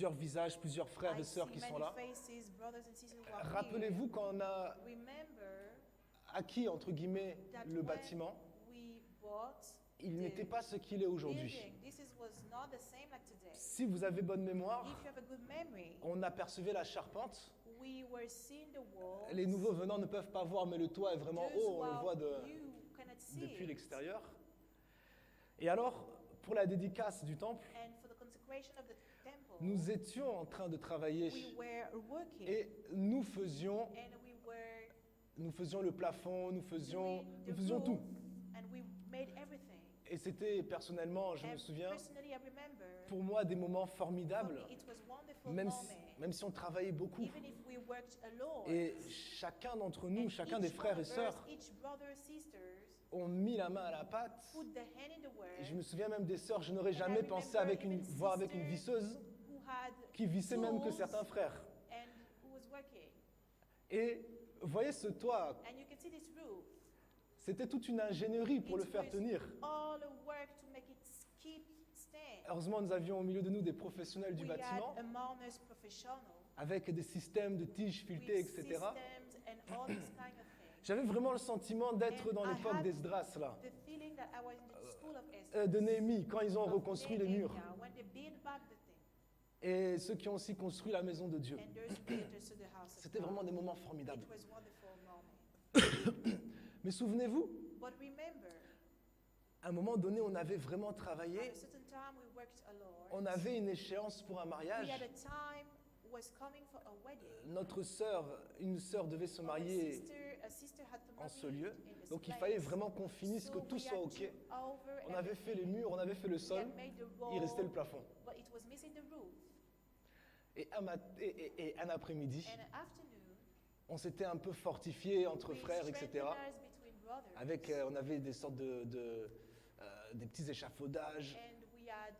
plusieurs visages, plusieurs frères et sœurs qui sont là. Rappelez-vous quand on a acquis, entre guillemets, le bâtiment, il n'était pas ce qu'il est aujourd'hui. Si vous avez bonne mémoire, on apercevait la charpente. Les nouveaux venants ne peuvent pas voir, mais le toit est vraiment haut, on le voit depuis l'extérieur. Et alors, pour la dédicace du temple, nous étions en train de travailler et nous faisions le plafond, nous faisions tout. Et c'était personnellement, je me souviens, pour moi des moments formidables, même si on travaillait beaucoup. Et chacun d'entre nous, chacun des frères et sœurs, ont mis la main à la pâte. Et je me souviens même des sœurs, je n'aurais jamais pensé voir avec une visseuse qui vissait même que certains frères. Et vous voyez ce toit, c'était toute une ingénierie pour le faire tenir. Heureusement, nous avions au milieu de nous des professionnels du bâtiment, avec des systèmes de tiges filetées, etc. J'avais vraiment le sentiment d'être dans l'époque d'Esdras, là, de Néhémie, quand ils ont reconstruit les murs. Et ceux qui ont aussi construit la maison de Dieu. C'était vraiment des moments formidables. Mais souvenez-vous, à un moment donné, on avait vraiment travaillé. On avait une échéance pour un mariage. Notre une sœur devait se marier en ce lieu. Donc il fallait vraiment qu'on finisse, que tout soit OK. On avait fait les murs, on avait fait le sol. Il restait le plafond. Et un après-midi, on s'était un peu fortifié entre frères, etc. On avait des sortes des petits échafaudages.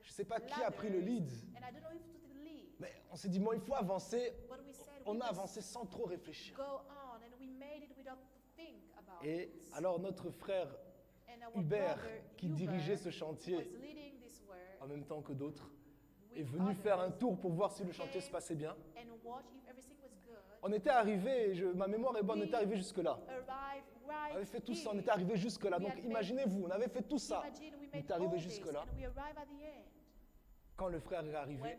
Je ne sais pas qui a pris le lead, mais on s'est dit, bon, il faut avancer. On a avancé sans trop réfléchir. Et alors notre frère Hubert, qui dirigeait ce chantier en même temps que d'autres, est venu faire un tour pour voir si le chantier se passait bien. On était arrivé, ma mémoire est bonne, on était arrivé jusque-là. On avait fait tout ça, on était arrivé jusque-là. Donc imaginez-vous, on avait fait tout ça. On était arrivé jusque-là. Quand le frère est arrivé,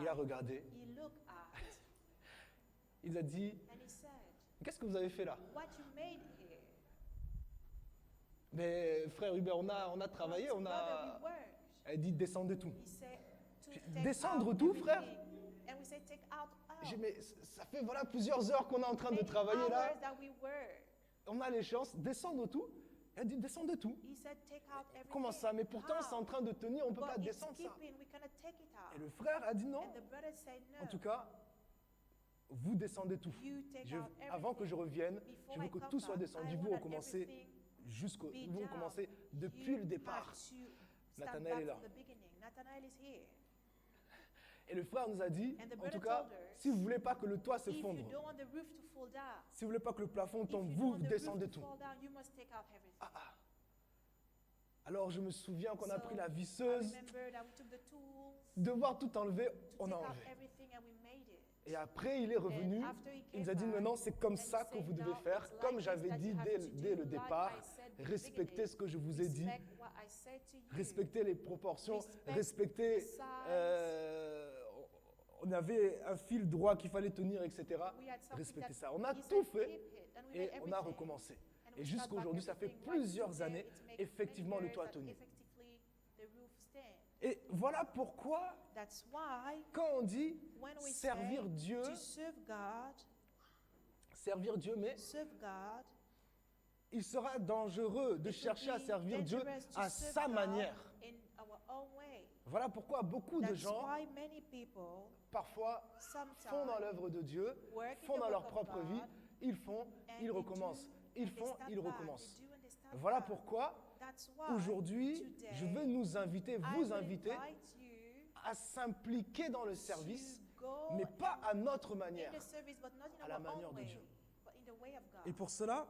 il a regardé. Il a dit, qu'est-ce que vous avez fait là? Mais frère Hubert, on a travaillé, Elle a dit, descendez tout. Descendre tout, frère? J'ai dit, mais ça fait plusieurs heures qu'on est en train de travailler là. On a l'échéance, descendre tout. Elle a dit, descendez tout. Comment ça? Mais pourtant, c'est en train de tenir, on ne peut pas descendre ça. Et le frère a dit non. En tout cas, vous descendez tout. Avant que je revienne, je veux que tout soit descendu. Vous recommencez depuis le départ. Nathanaël est là. Et le frère nous a dit, en tout cas, si vous ne voulez pas que le toit s'effondre, si vous ne voulez pas que le plafond tombe, vous descendez tout. Alors je me souviens qu'on a pris la visseuse, devoir tout enlever, on a enlevé. Et après, il est revenu, il nous a dit, maintenant, c'est comme ça que vous devez faire. Comme j'avais dit dès le départ, respectez ce que je vous ai dit, respectez les proportions, respectez... on avait un fil droit qu'il fallait tenir, etc. Respectez ça. On a tout fait et on a recommencé. Et jusqu'à aujourd'hui, ça fait plusieurs années, effectivement, le toit a tenu. Et voilà pourquoi, quand on dit servir Dieu, mais il sera dangereux de chercher à servir Dieu à sa manière. Voilà pourquoi beaucoup de gens, parfois, font dans l'œuvre de Dieu, font dans leur propre vie, ils recommencent, ils recommencent. Voilà pourquoi, aujourd'hui, je veux vous inviter à s'impliquer dans le service, mais pas à notre manière, à la manière de Dieu. Et pour cela,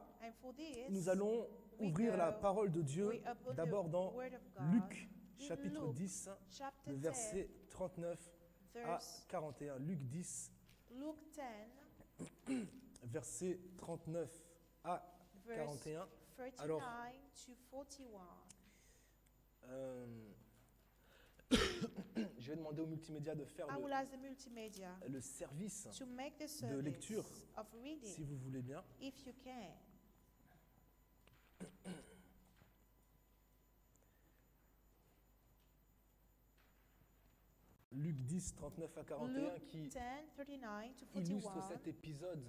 nous allons ouvrir la parole de Dieu d'abord dans Luc, chapitre 10, le verset 39 à 41. Luc 10, verset 39 à 41. Alors, je vais demander au multimédia de faire le service de lecture, si vous voulez bien. Luc 10, 39 à 41, qui illustre cet épisode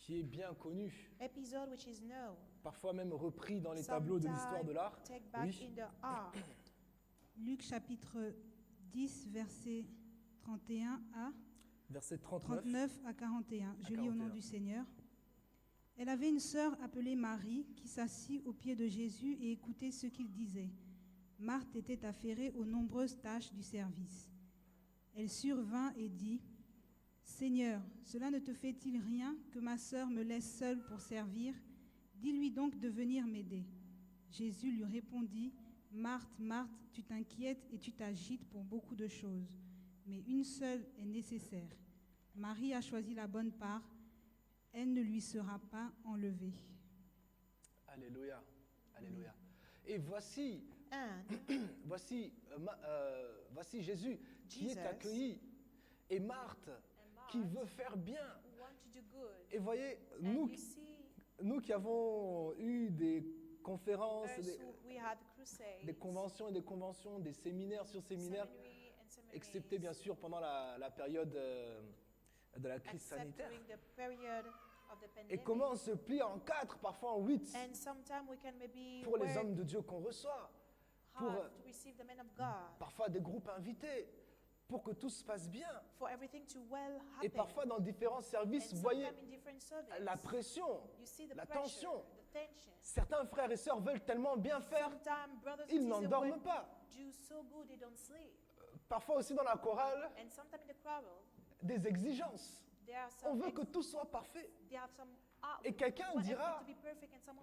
qui est bien connu, parfois même repris dans les tableaux de l'histoire de l'art. Oui. Luc chapitre 10, verset 31 à verset 39 à 41. Je lis au nom du Seigneur. Elle avait une sœur appelée Marie qui s'assit aux pieds de Jésus et écoutait ce qu'il disait. Marthe était affairée aux nombreuses tâches du service. Elle survint et dit, « Seigneur, cela ne te fait-il rien que ma sœur me laisse seule pour servir? Dis-lui donc de venir m'aider. » Jésus lui répondit, « Marthe, Marthe, tu t'inquiètes et tu t'agites pour beaucoup de choses, mais une seule est nécessaire. Marie a choisi la bonne part, elle ne lui sera pas enlevée. » Alléluia, alléluia. Et voici Jésus qui est accueilli et Marthe qui veut faire bien. Et voyez, nous qui avons eu des conférences, des conventions et des conventions, des séminaires sur séminaires, excepté bien sûr pendant la période de la crise sanitaire. Et comment on se plie en 4, parfois en 8, pour les hommes de Dieu qu'on reçoit, pour parfois des groupes invités, pour que tout se passe bien. Et parfois dans différents services, vous voyez la pression, la tension. Certains frères et sœurs veulent tellement bien faire, ils n'en dorment pas. Parfois aussi dans la chorale, des exigences. On veut que tout soit parfait. Et quelqu'un dira,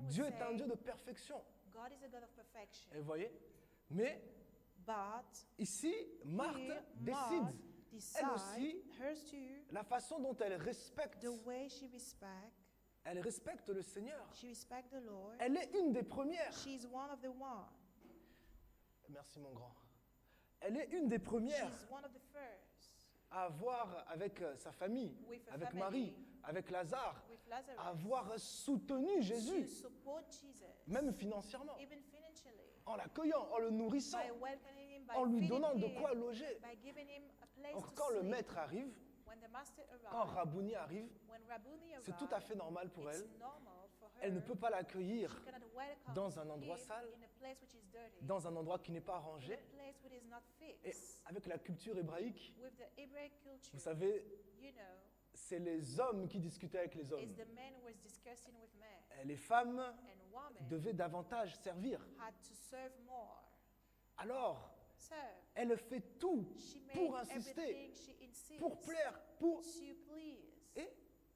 Dieu est un Dieu de perfection. Et vous voyez? Mais ici, Marthe décide, elle aussi, la façon dont elle respecte le Seigneur. Elle est une des premières. Merci mon grand. Elle est une des premières à avoir avec sa famille, avec Marie, avec Lazare, à avoir soutenu Jésus, même financièrement, en l'accueillant, en le nourrissant, en lui donnant de quoi loger. Or, quand le maître arrive, quand Rabouni arrive, c'est tout à fait normal pour elle. Elle ne peut pas l'accueillir dans un endroit sale, dans un endroit qui n'est pas rangé. Et avec la culture hébraïque, vous savez, c'est les hommes qui discutaient avec les hommes. Et les femmes devaient davantage servir. Alors, elle fait tout pour insister, pour plaire, Et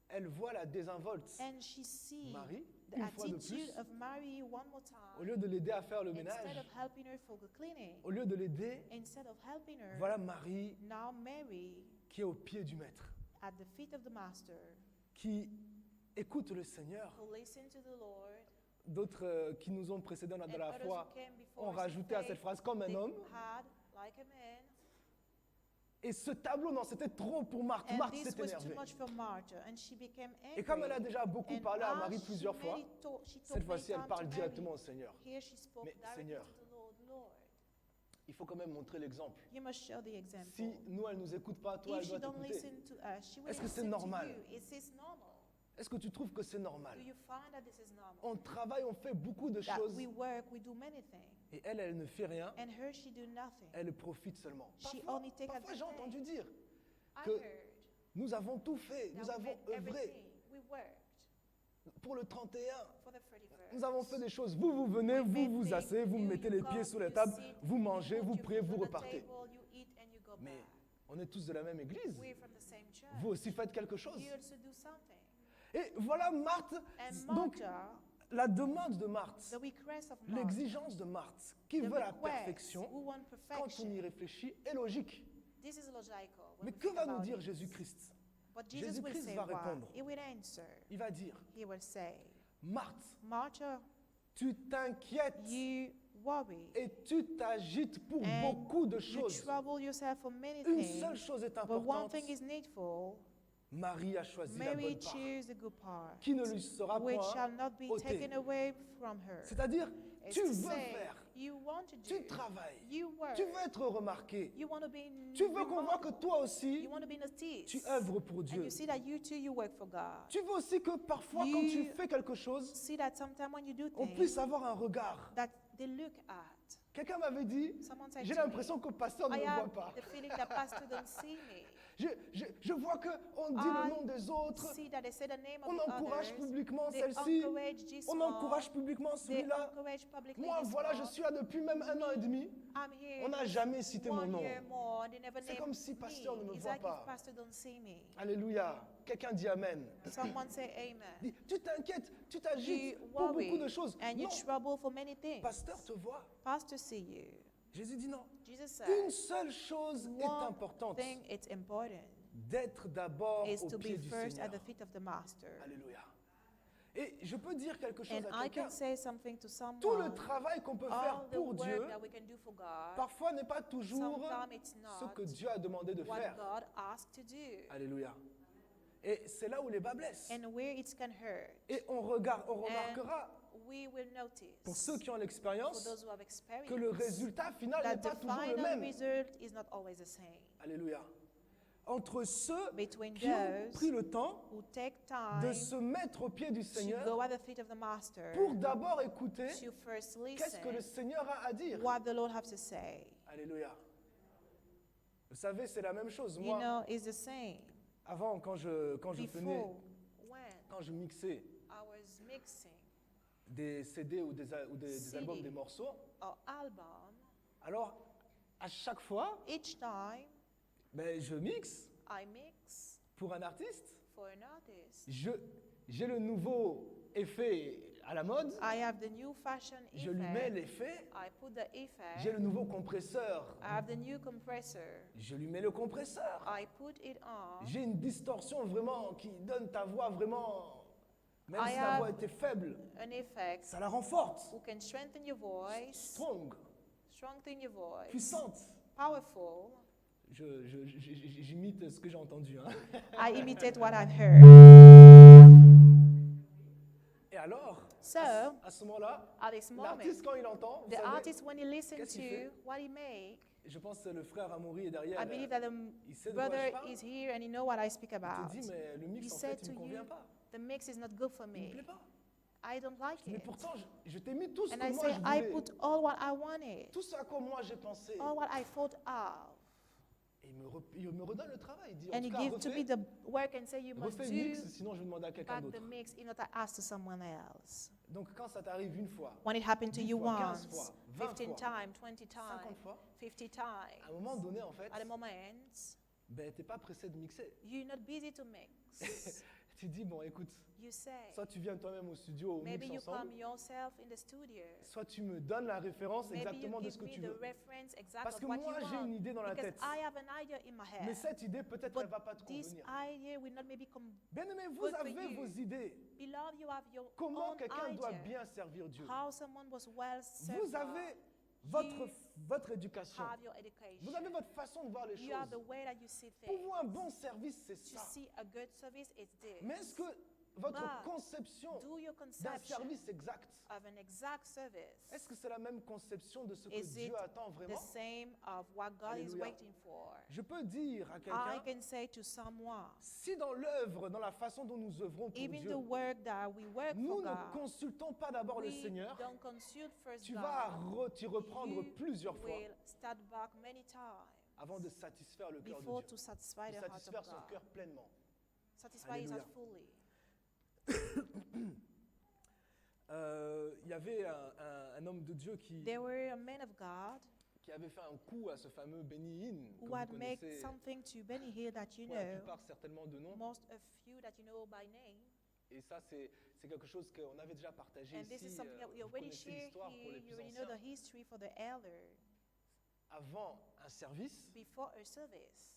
elle voit la désinvolte Marie, une fois de plus, au lieu de l'aider à faire le ménage, au lieu de l'aider, voilà Marie qui est au pied du maître, qui écoute le Seigneur. D'autres qui nous ont précédés dans la foi ont rajouté à cette phrase comme un homme. Et ce tableau, non, c'était trop pour Marthe. Marthe s'est énervée. Et comme elle a déjà beaucoup parlé à Marie plusieurs fois, cette fois-ci, elle parle directement au Seigneur. Mais Seigneur, il faut quand même montrer l'exemple. Si nous, elle ne nous écoute pas, toi, elle doit t'écouter. Est-ce que c'est normal? Est-ce que tu trouves que c'est normal? On travaille, on fait beaucoup de choses. Et elle ne fait rien. Elle profite seulement. Parfois j'ai entendu dire que nous avons tout fait, nous avons œuvré pour le 31. Nous avons fait des choses. Vous venez, vous vous asseyez, vous mettez les pieds sur la table, vous mangez, vous priez, vous repartez. Mais on est tous de la même église. Vous aussi faites quelque chose. Et voilà Marthe, donc la demande de Marthe, l'exigence de Marthe, qui veut la perfection, quand on y réfléchit, est logique. This is logical. Mais que va nous dire Jésus-Christ? But Jesus will Jésus-Christ say va what? répondre. He will answer. Il va dire, He will say, Marthe, Martha, tu t'inquiètes you worry et tu t'agites pour and beaucoup de you choses. trouble yourself for many Une things. seule chose est But one importante. thing is needful. Marie a choisi la Mary bonne part, chose the good part, qui ne lui sera which point shall not be ôtée. taken away from her. C'est-à-dire, It's tu to veux say, faire, you want to do, tu travailles, you work, tu veux être remarqué, you want to be tu veux qu'on voit que remarkable, toi aussi, you want to be noticed, tu œuvres pour and Dieu. you see that you too, you work for God. Tu veux aussi que parfois, quand tu You fais quelque chose, See that sometimes when you do on things puisse avoir un regard. that they look at. Quelqu'un m'avait dit, Someone said j'ai to me, l'impression que le pasteur ne I me have voit pas. the feeling that pastor don't see me. Je vois qu'on dit le nom des autres, See that they say the name of on the encourage others. publiquement They celle-ci, encourage this on one. encourage publiquement They celui-là. encourage publicly Moi, this voilà, one. je suis là depuis même 1 an et demi. I'm here On n'a jamais cité mon 1 nom. year more. They never C'est named comme si pasteur ne me me. It's voit like pas. if pastor don't see me. Alléluia. Quelqu'un dit Amen. Someone say amen. Dis, tu t'inquiètes, tu You t'agites pour worry beaucoup de choses. and you Non, trouble for many things. pasteur te voit. Pastor see you. Jésus dit non. Jesus Une said, seule chose est one importante. thing it's important D'être d'abord is au to pied be du first at Seigneur. the feet of the Master. Alléluia. Et je peux dire quelque chose And à I quelqu'un. can say something to Tout le someone. travail qu'on peut faire All the pour work Dieu, that we can do for God, parfois n'est pas toujours sometimes it's ce not que Dieu a demandé de what faire. God asked to do. Alléluia. Et c'est là où les bas blessent. And where it can hurt. Et on remarquera, We will notice, pour ceux qui ont for l'expérience, those who have que le experienced, résultat final n'est that pas the toujours le final même. result is not always the same. Alléluia. Entre ceux Between qui ont those pris le temps who take de time se mettre au pied du to Seigneur go at the feet of the Master, pour d'abord écouter to first qu'est-ce que le listen Seigneur a à dire. what the Lord has to say. Alléluia. Vous savez, c'est la même chose. You Moi, know, it's the same. avant, quand je venais, Before, when quand je mixais I was mixing des CD ou des CD. albums, des morceaux, an album, alors à chaque fois, each time ben, je mixe I mix pour un artiste. for an artist, J'ai le nouveau effet à la mode, I have the new fashion je lui mets effect. l'effet, I put the effect. j'ai le nouveau compresseur, I have the new compressor. je lui mets le compresseur. I put it on. J'ai une distorsion vraiment qui donne ta voix vraiment, même I si la have voix était faible, An effect ça la rend forte, who can strengthen your voice, strong, strengthen your voice, puissante. powerful. J'imite ce que j'ai entendu. Hein. I imitate what I've heard. Et alors, So, à ce moment-là, at this moment, l'artiste quand il entend, vous the savez, artist, when he listens qu'est-ce qu'il fait? to what he make, je pense que le frère Amaury est derrière. I believe that the il sait de quoi je brother parle. is here and he know what I speak Il about. te dit, mais le He mix, en said fait, il to ne me convient you, pas. the mix is not good for Il ne me me. plaît pas. I don't like Mais it. pourtant, je t'ai mis tout ce And que I moi say, je I voulais. put all what I wanted, Tout ce à quoi moi j'ai pensé. all what I thought of. Et il me redonne le travail. Il dit, en And tout he cas, gives to me refais, the work and say, you must refais le mix, do sinon je vais demander à quelqu'un back d'autre. the mix in order to ask to someone else. Donc quand ça t'arrive une fois, When it happened to 10 you fois, 15 once, fois, 20 15 fois, times, 20 50 times, fois, 50 à un moment times, donné, en fait, at a moment, ben, t'es pas pressé de mixer. you're not busy to mix. Tu dis, bon, écoute, You say, soit tu viens toi-même au studio, on maybe mixe you ensemble, come yourself in the studio. soit tu me donnes la référence Maybe you exactement de give ce que me tu the veux. reference exact Parce of que what moi, you j'ai une want. idée dans la Because tête. I have an idea in my Mais head. cette idée, peut-être, But elle va pas te this convenir. idea will not maybe come. Bien-aimé, vous good for avez you. vos idées. Beloved, you have your Comment own quelqu'un doit idea. bien servir Dieu. How someone was well served. Vous avez votre éducation. Have your education. Vous avez votre façon de voir les You have choses. the way that you see Pour things. vous, un bon service, c'est To ça. see a good service is this. Mais est-ce que votre But conception do your d'un conception service exact, of an exact service est-ce que c'est la même conception de ce que is it Dieu attend the vraiment? same of what God is Alléluia. waiting for? Je peux dire à I quelqu'un, can say to someone, si dans l'œuvre, dans la façon dont nous œuvrons pour even Dieu, the work that we work nous for ne God, consultons pas d'abord le we Seigneur, don't consult first tu vas God. t'y reprendre You plusieurs fois will start back many times avant de satisfaire le cœur de before Dieu, to satisfy de the heart of satisfaire son God. cœur pleinement. Satisfy his heart Alléluia. fully. Il y avait un homme de Dieu qui There were a man of God avait fait un coup à ce fameux Benny Hinn, que who vous had made connaissez something to Benny Hill that you pour la know, plupart certainement de nom. most of you that you know by name. Et ça, c'est quelque chose qu'on avait déjà partagé And this is ici. something that we Vous already connaissez share l'histoire pour here. les You plus already know the anciens. history for the elder. avant un service, before a service,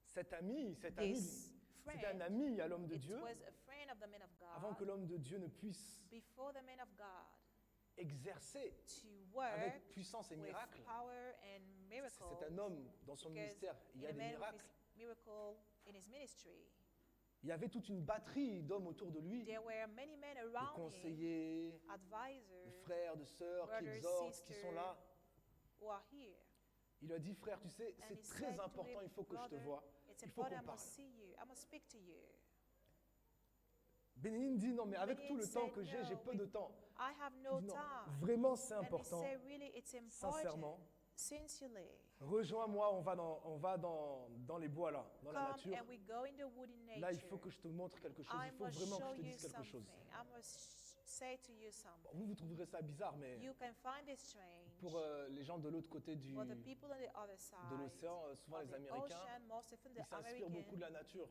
cet ami, this c'était un friend, ami à l'homme de it Dieu, was a friend of the man of avant que God, l'homme de Dieu ne puisse before the man of God exercer to work avec puissance et with miracle. power and miracles. C'est un homme dans son Because ministère, il y a in a des man with miracles. his miracle in his ministry, Il y avait toute une batterie d'hommes autour de lui, there were many men de around him, conseillers, de advisors frères, de sœurs qui brothers, exhortent, qui sont sisters, là. who are here. Il lui a dit, frère, tu sais, And c'est he très said to important, him, il faut que je te "Brother, voie. it's Il faut important, qu'on I parle. must see you, I must speak to you." Bénédine dit, non, mais avec Bénédine tout le temps said, que j'ai "No, peu de temps. I have Il no dit, non, time. vraiment, c'est And he important. said, really, it's important, Sincèrement. sincerely. Rejoins-moi, on va dans les bois là, dans la Come nature. and we go in the woody nature. Là, il faut que je te montre quelque chose. I Il faut must vraiment show que je te you dise quelque chose. something. I must say to you something. Vous trouverez ça bizarre, mais You can find it strange. pour les gens de l'autre côté de For the people on the other side l'océan, souvent of les the Américains, ocean, most often ils the s'inspirent beaucoup de Americans, la nature.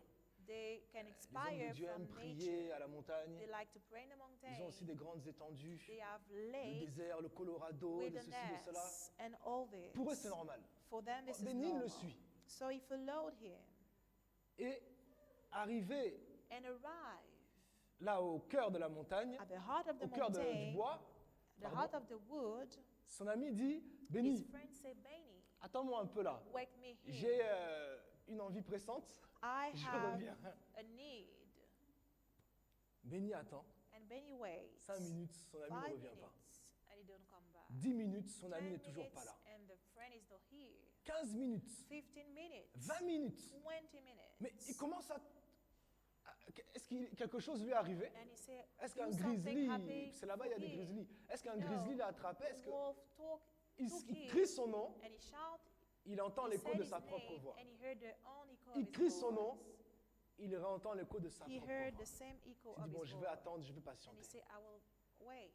they can Les hommes inspire de Dieu from aiment prier nature. à la montagne. They like to pray in the Ils ont aussi mountain. des grandes étendues, They have le lakes, désert, le Colorado, de ceci, de cela. wilderness, and all this. Pour eux, c'est normal. For them, this is Béni normal. le suit. So he followed him Et arrivé and arrived là au cœur de la montagne, at the heart of the au cœur du mountain, bois, the heart of the wood. son ami dit, His Béni, friend said, "Benny, attends-moi un peu là. wake me here. J'ai une envie pressante. I Je have reviens. a need." Béni attend. And Benny waits 5 minutes, son ami 5 ne revient pas. minutes, and he don't come back. 10 minutes, son 10 ami n'est toujours minutes, pas là. and the friend is not here. 15 minutes, 15 minutes, 20 minutes. 20 minutes. Mais il commence à... Est-ce que quelque chose lui est arrivé? And he said, Est-ce "Do qu'un something grizzly, happy c'est là-bas il y a for des him." grizzlies, est-ce qu'un No. grizzly l'a attrapé? Est-ce The que wolf il took him, crie son nom, and he shouted, il entend he l'écho said de his sa propre name, voix. and he heard the own echo Il of his crie son nom, voice. il entend l'écho de sa He propre heard voix. the same echo Il of dit, bon, his je vais voice. attendre, je vais And patienter. he said, "I will wait."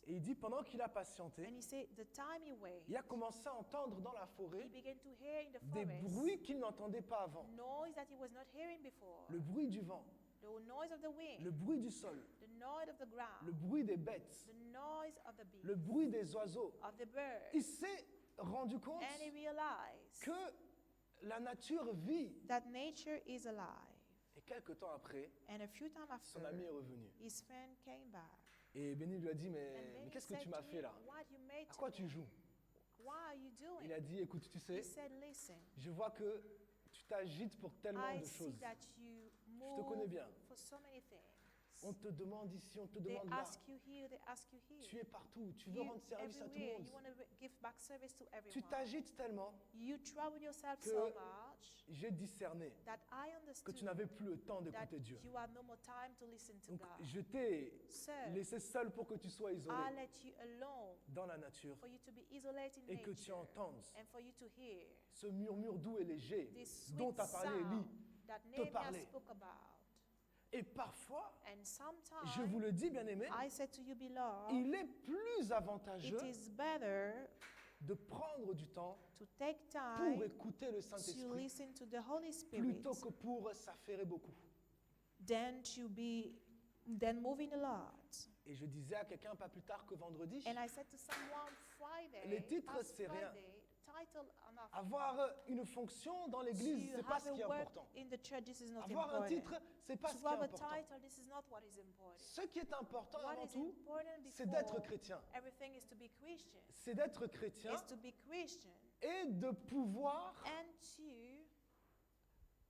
Et il dit, pendant qu'il a patienté, And he said, the time he waited, il a commencé à entendre dans la he forêt began to hear in the des forest bruits qu'il n'entendait pas avant. noise that he was not hearing before. Le bruit du vent, The noise of the wind, le bruit du sol, the noise of the ground, le bruit des bêtes, the noise of the beast, le bruit des oiseaux. of the bird. Il s'est rendu compte And he realized que la nature vit. that nature is alive. Et quelque temps après, And a few times after, son ami est revenu. his friend came back. Et Béni lui a dit, And mais then he qu'est-ce que said tu m'as to fait him, là? "What you made À to quoi me? tu joues? What are you doing?" Il a dit, écoute, tu sais, He said, "Listen, je vois que tu t'agites pour tellement I de see choses. that you te connais move bien. for so many things. On te demande ici, on te They demande là. ask you here, they ask you here. Tu es partout, tu veux You rendre service à tout le everywhere, monde. you want to give back service to Tu everyone. t'agites tellement You trouble yourself que so much j'ai discerné that I que understood tu n'avais plus le temps that d'écouter Dieu. you had no more time to listen to Donc God. je t'ai Sir, laissé seul pour que tu sois isolé I let you alone dans la nature for you to be isolated in et que tu nature entendes and for you to hear ce murmure doux et léger this dont sweet a parlé Élie. sound that Nehemiah parler. spoke about. Et parfois, And je sometimes, vous le dis bien aimé, I said to you, beloved, il est plus avantageux it is better de prendre du temps to take pour time écouter le to Saint-Esprit listen to the Holy Spirit plutôt que pour s'affairer beaucoup. than moving a lot. Et je disais à quelqu'un pas plus tard que vendredi, And I said to someone Friday, Les titres, past c'est rien. Friday, title enough. avoir une fonction dans l'église, To c'est pas have ce qui est a work important. in the church, this is not Avoir un important. titre, c'est pas ce To qui est have a important. title, this is not what is important. Ce qui est important What avant is tout, important c'est d'être before chrétien. everything is to be Christian. C'est d'être chrétien Is to be Christian et de pouvoir and to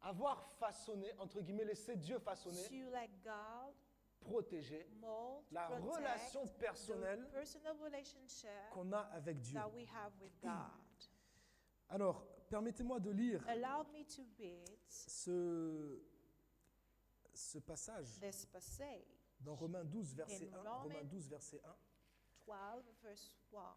avoir façonné, entre guillemets, laisser Dieu façonner, let God protéger mold, la protect relation personnelle the personal relationship qu'on a avec Dieu. that we have with God. Alors, permettez-moi de lire Allow me to read ce passage this passage, dans Romains 12, verset In 1. Roman- Romains 12, verset 1. 12 verse 1.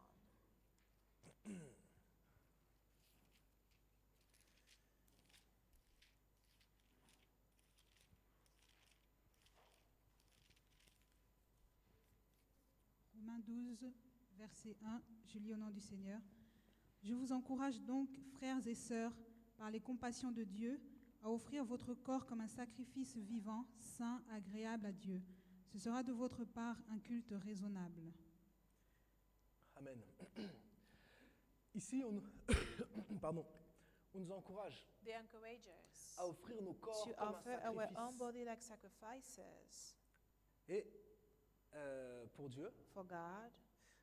Romains 12, verset 1, je lis au nom du Seigneur. Je vous encourage donc, frères et sœurs, par les compassions de Dieu, à offrir votre corps comme un sacrifice vivant, saint, agréable à Dieu. Ce sera de votre part un culte raisonnable. Amen. Ici, pardon, on nous encourage They encourage us à offrir nos corps to comme un offer our own sacrifice. body like sacrifices Et pour Dieu, for God.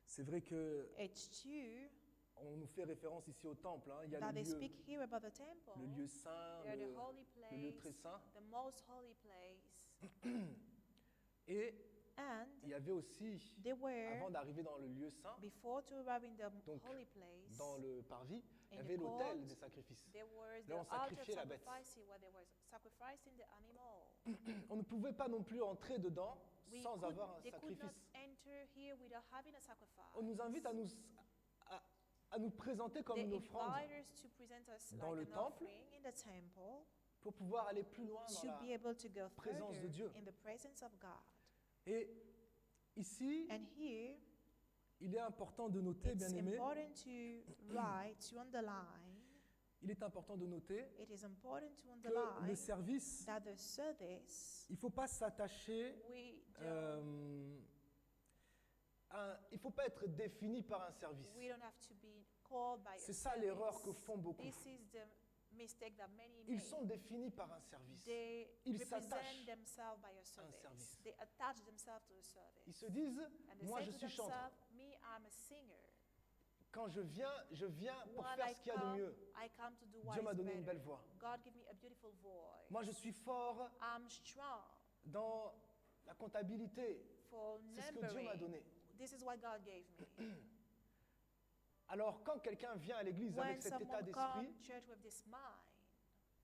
c'est vrai que It's true on nous fait référence ici au temple. Hein. Il y a that le they lieu, speak here about the temple, le lieu saint, They're the holy le lieu place, très saint. the most holy place. Et And il y avait aussi, they were, avant d'arriver dans le lieu saint, before to arrive in the donc holy place, dans le parvis, il y in avait the l'autel court, des sacrifices. there was the Là, on altar of sacrifiait la bête. sacrificing where they were sacrificing the animal. On ne pouvait pas non plus entrer dedans sans avoir un They could not sacrifice. enter here without having a sacrifice. On nous invite à nous présenter comme They une offrande invite us to present us dans like le an temple offering in the temple pour pouvoir aller plus loin to dans be la... able to go présence further de Dieu. in the presence of God. Et ici, And here, il est important de noter, it's bien aimé, important to write, to underline, il est important de noter it is important to que le underline service, that the service, il ne faut pas s'attacher, we don't, il ne faut pas être défini par un service. we don't have to be called by a C'est ça l'erreur que service. font beaucoup. This is the mistake that many Ils make. sont définis par un service. They Ils represent s'attachent themselves by a service. service. They attach themselves to a service. Ils se disent, And they moi say je to suis chanteur. themselves, me, I'm a singer. Quand je viens pour When faire I ce qu'il y a de come, mieux. I come to do what Dieu is m'a donné une better. belle voix. God give me a beautiful voice. Moi je suis fort I'm strong dans la comptabilité. for C'est ce que Dieu m'a numbering. donné. This is what God gave me. Alors quand quelqu'un vient à l'église When avec cet état someone d'esprit, comes to church with this mind,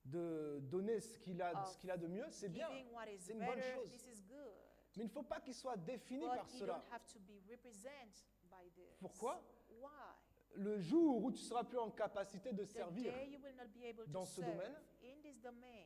de donner ce qu'il a, of de mieux, c'est bien. giving what is C'est une bonne better, chose. this is good. Mais il ne faut pas qu'il soit défini But par you cela. don't have to be represented by this. Pourquoi? Why? Le jour où tu seras plus en capacité de The servir, day you will not be able dans to ce serve domaine, in this domain,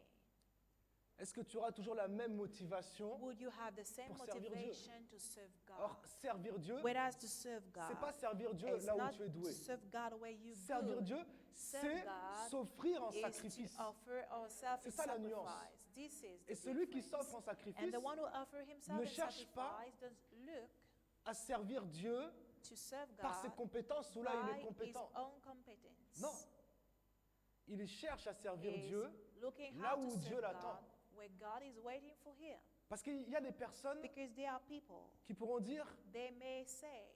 est-ce que tu auras toujours la même motivation? would you have the same pour servir Dieu? motivation to serve God? Or, servir Dieu, Whereas to serve c'est God, pas servir Dieu it's là où not tu es to doué. serve God where you Servir good. Dieu, Serve c'est God s'offrir en is sacrifice. to offer ourselves C'est in ça la nuance. sacrifice. This is the Et celui qui difference. s'offre en And sacrifice the one who offers himself ne in cherche pas sacrifice does look à servir Dieu to serve par ses God compétences où là il est by his compétent. own competence. Non. Il cherche à servir Is Dieu looking là how to où Dieu serve l'attend. God, where God is waiting for him. Parce qu'il y a des personnes Because there are people, qui pourront dire they may say,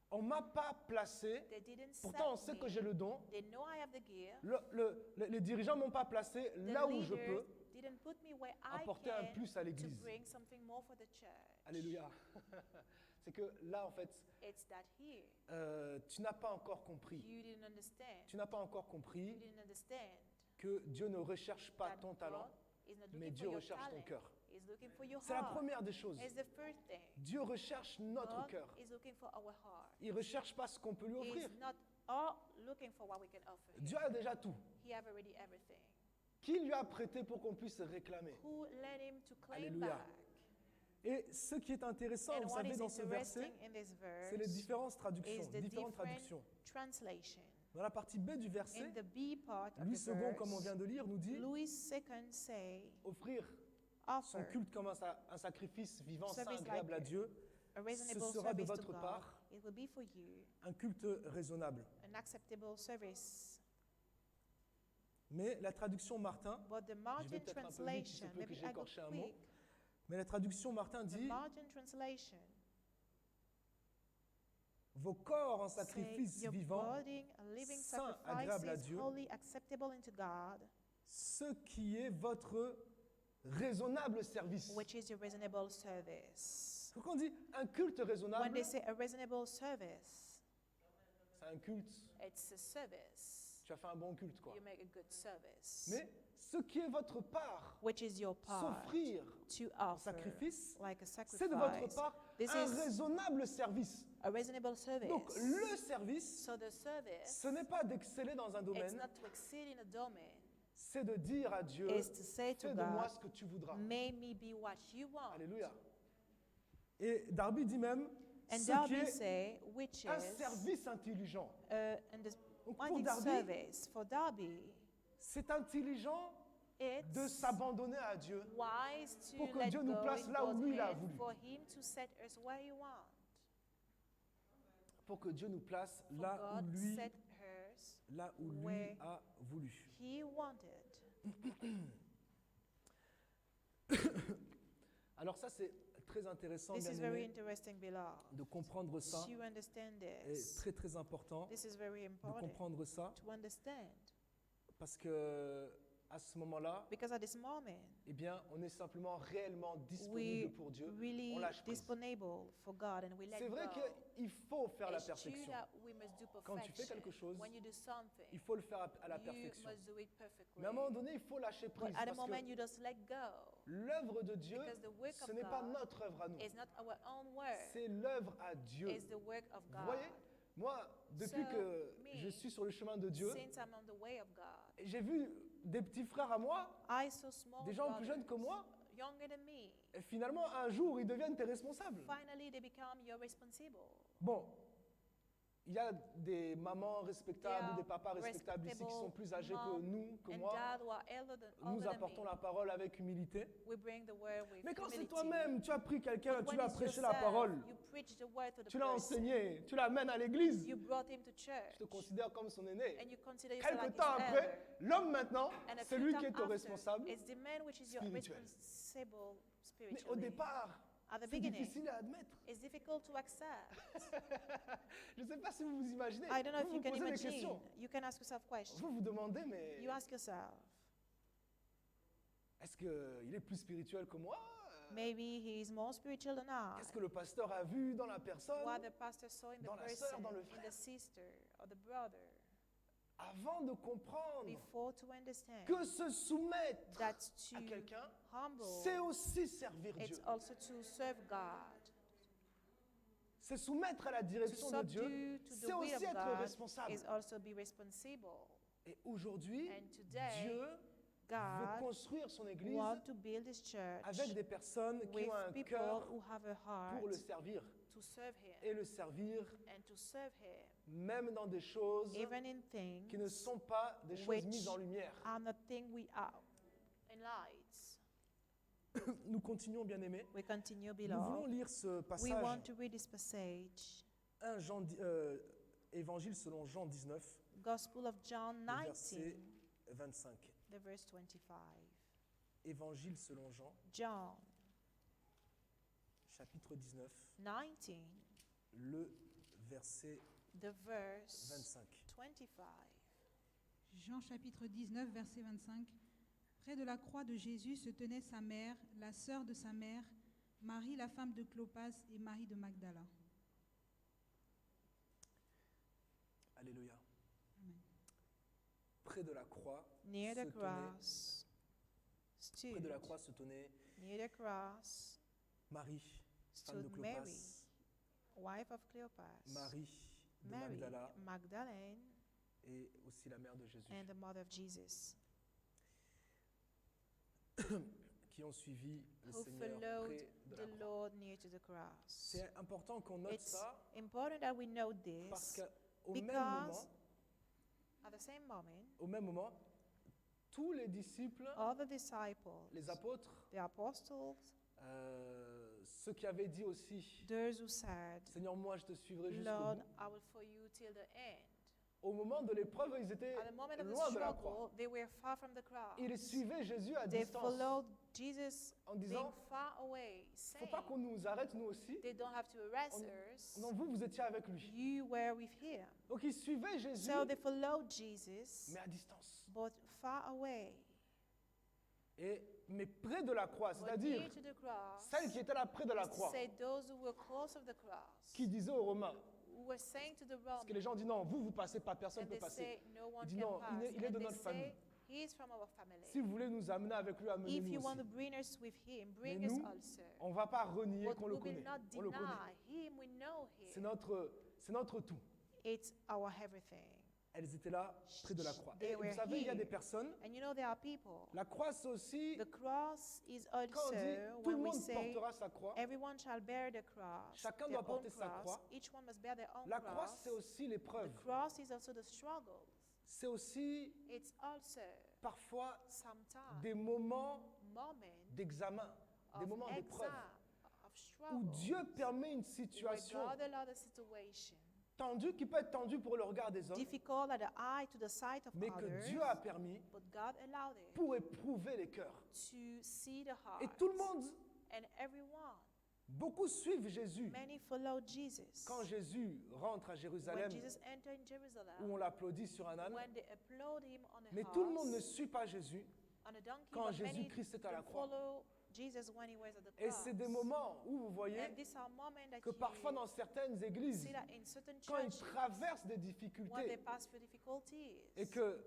on m'a pas placé, they didn't pourtant on set sait que me, j'ai le don. they know I have the gift, Les dirigeants m'ont pas placé the là où je leaders peux didn't put me where I apporter un can plus à to l'église. bring something more for the church. Alléluia. C'est que là en fait, It's that here, tu n'as pas encore compris. you didn't understand. Tu n'as pas encore You compris didn't understand que Dieu ne recherche pas that ton talent, God is not mais looking Dieu for your recherche ton talent. cœur. He's looking for your C'est la heart. première des choses. It's the first thing. Dieu recherche notre God cœur. is looking for our heart. Il ne recherche pas ce qu'on peut lui He's offrir. not all looking for what we can offer him. Dieu a déjà tout. He have already everything. Qui lui a prêté pour qu'on puisse réclamer? Who let him to claim Alléluia. back? Et ce qui est intéressant, And vous what savez, is dans ce verset, interesting in this c'est les verse différentes traductions. is the Différentes different traductions. translation. Dans la partie B du verset, In the B part of Louis the II, comme on verse, vient de lire, nous dit Louis II say, offrir son offer culte comme un sacrifice vivant, saint, Service agréable à like Dieu, a reasonable ce sera de service to votre God. part It will be for you un culte raisonnable. an acceptable service. Mais la traduction Martin, But the je vais Margin peut-être un peu vite, il se translation, peut que maybe j'ai I go écorché un mot, quick. mais la traduction Martin The dit Margin translation vos corps en say, sacrifice your vivant, body, a living saint, agréable à sacrifice, Dieu, holy, acceptable unto God, ce qui est votre raisonnable service. which is your reasonable service. Quand on dit un culte When raisonnable, they say a reasonable service, c'est un culte. it's a service. Tu as fait un bon culte, quoi. You make a good service. Mais ce qui est votre part, Which is your part s'offrir to en offer sacrifice, like a c'est de votre sacrifice. part This un is raisonnable service. a reasonable service. Donc le service, So the service, ce n'est pas d'exceller dans un it's domaine, not to exceed in a domain, c'est de dire à Dieu, it's to say to fais de moi God, ce que tu voudras. may me be what you want. Alléluia. Et Darby dit même, And ce qui Darby est say, which un is service intelligent. and the Donc, pour wanting Darby, service for Darby, c'est intelligent de it's s'abandonner à Dieu wise to pour que let Dieu nous go place in là où God's lui, il a hand voulu. for him to set us where he wants. pour que Dieu nous place For là où God lui set là où lui where a voulu. He wanted. Alors ça, c'est très intéressant, This bien is very aimé, interesting, beloved. de comprendre ça. To understand Et this. très, très important This is very de important comprendre ça. to understand. Parce que à ce moment-là, Because at this moment, eh bien, on est simplement réellement disponible we pour Dieu. really On lâche prise. disponible for God and we let C'est vrai go. qu'il faut faire la It's true perfection. that we must do Quand tu fais perfection. quelque chose, When you do something, il faut le faire à la you perfection. must do it perfectly. Mais à un moment donné, il faut lâcher But prise. at a Parce moment, que you just let go. l'œuvre de Dieu, Because the work ce of n'est pas God notre œuvre à nous. It's not our own work. C'est l'œuvre à Dieu. It's the work of Vous God. voyez, moi, depuis So, que me, je suis sur le chemin de Dieu, Since I'm on the way of God, j'ai vu des petits frères à moi, I saw small des gens plus jeunes brothers, que moi, younger than me. et finalement, un jour, ils deviennent tes responsables. Finally, they become your responsible. Bon, il y a des mamans respectables There ou des are papas respectables ici qui sont plus âgés que mom nous, que and moi. dad who are older Nous than apportons me. la parole avec humilité. We bring the word with Mais quand c'est humility. toi-même, tu as pris quelqu'un, But tu when lui as it's prêché la yourself, parole, you preach the word to the tu l'as person. enseigné, tu l'amènes à l'église, You brought him to je church. te considère comme son aîné. And you consider yourself Quelque like temps his après, elder. l'homme maintenant, And a c'est few lui time qui est ton after, responsable. it's the man which is your spirituel. responsible Mais au spiritually. départ, At the c'est beginning, difficile à admettre. it's difficult to accept. Je ne sais pas si vous vous imaginez. I don't know Vous if you vous can posez des imagine. questions. You can ask yourself questions. Vous vous demandez, mais You ask yourself, est-ce qu'il est plus spirituel que moi? maybe he is more spiritual than I. Qu'est-ce que le pasteur a vu dans la personne? What the pastor saw in the dans la person, sœur, dans le in frère. the sister or the brother, Avant de comprendre before to understand que se soumettre that à to quelqu'un, humble, c'est aussi servir it's Dieu. also to serve God. C'est soumettre à la To direction de Dieu, subdue to the c'est will aussi of être God responsable. is also be responsible. Et aujourd'hui, And today, Dieu veut God construire son église wants to build His church avec des personnes qui with ont un people cœur who have a heart pour le servir. to serve Him Et le servir and to serve Him même dans des choses even in qui ne things sont pas des choses which mises en lumière. are not things we are in lights. Nous continuons, bien aimés. We continue, Nous voulons beloved. lire ce We passage, want to read this passage, 1 Jean, Évangile selon Jean 19, Gospel of John le verset 19, 25. the verse 25. Évangile selon Jean, John chapitre 19, 19, le verset the verse 25. 25. Jean chapitre 19, verset 25. Près de la croix de Jésus se tenait sa mère, la sœur de sa mère, Marie la femme de Clopas et Marie de Magdala. Alléluia. Amen. Près de la croix, Near se the tenait, cross près de la stood, croix se tenait near the cross Marie, femme de stood Mary, Clopas, wife of Cleopas, Marie de Mary Magdala Magdalene, et aussi la mère de Jésus, and the mother of Jesus, qui ont suivi le who Seigneur followed près de la the croix. Lord near to the cross. C'est important qu'on note It's ça important that we know parce this qu'au même because moment, at the same moment, au même moment, tous les disciples, all the disciples, les apôtres, the apostles, ceux qui avaient dit aussi, those who said, Seigneur, moi je te suivrai jusqu'au Lord, bout. I will follow you till the end. Au moment de l'épreuve, ils étaient At the moment of the loin de la croix. struggle, they were far from the cross. Ils suivaient Jésus à They distance followed Jesus en being disant, far away, faut saying pas qu'on nous arrête nous aussi. they don't have to arrest On- us. Non, vous étiez avec lui. You were with him. Donc ils suivaient Jésus, So they followed Jesus, mais à distance. but far away. Mais près de la croix, But c'est-à-dire near to the cross, celle qui était là près de la is to croix, say those who were close of the cross, qui disait aux Romains, who were saying to the parce que les Romans, gens disent non, vous passez pas, personne and ne peut they passer. say no one Il dit can non, pass, il est de and they notre famille. say he is from our family. Si vous voulez nous amener avec lui, If amenez-nous you want to aussi. bring us with him, Mais bring us nous, also. on ne va pas renier But qu'on we le will connaît. not On le connaît. deny him, we know C'est him. notre tout. It's our everything. Elles étaient là, près de la croix. They Et vous were savez, il y a des here. personnes, And you know there are people. la croix c'est aussi, The cross is quand on also dit tout le when we monde say portera sa croix, everyone shall bear the cross, Chacun their doit porter own sa cross. croix. Each one must bear their own la croix cross. c'est aussi l'épreuve. The cross is also the struggle. C'est aussi It's also parfois sometimes des moments moment d'examen, des of moments d'épreuve, exam, of où struggle, Dieu permet une where situation God allowed a situation tendu, qui peut être tendu pour le regard des hommes, difficult at the eye to the sight of mais que others, Dieu a permis but God allowed it pour éprouver les cœurs. to see the heart. Et tout le monde, And everyone, beaucoup suivent Jésus. many follow Jesus. Quand Jésus rentre à When Jérusalem, Jesus entered in Jerusalem, où on l'applaudit sur un âne, when they applaud him on a mais horse, tout le monde ne suit pas Jésus on a donkey, quand but many Jésus-Christ est à la don't croix. follow Jesus when he was at the Et cross. c'est des moments où vous voyez And these are moments that que parfois dans certaines églises, see that in certain quand ils churches, traversent des when they difficultés pass through difficulties, et que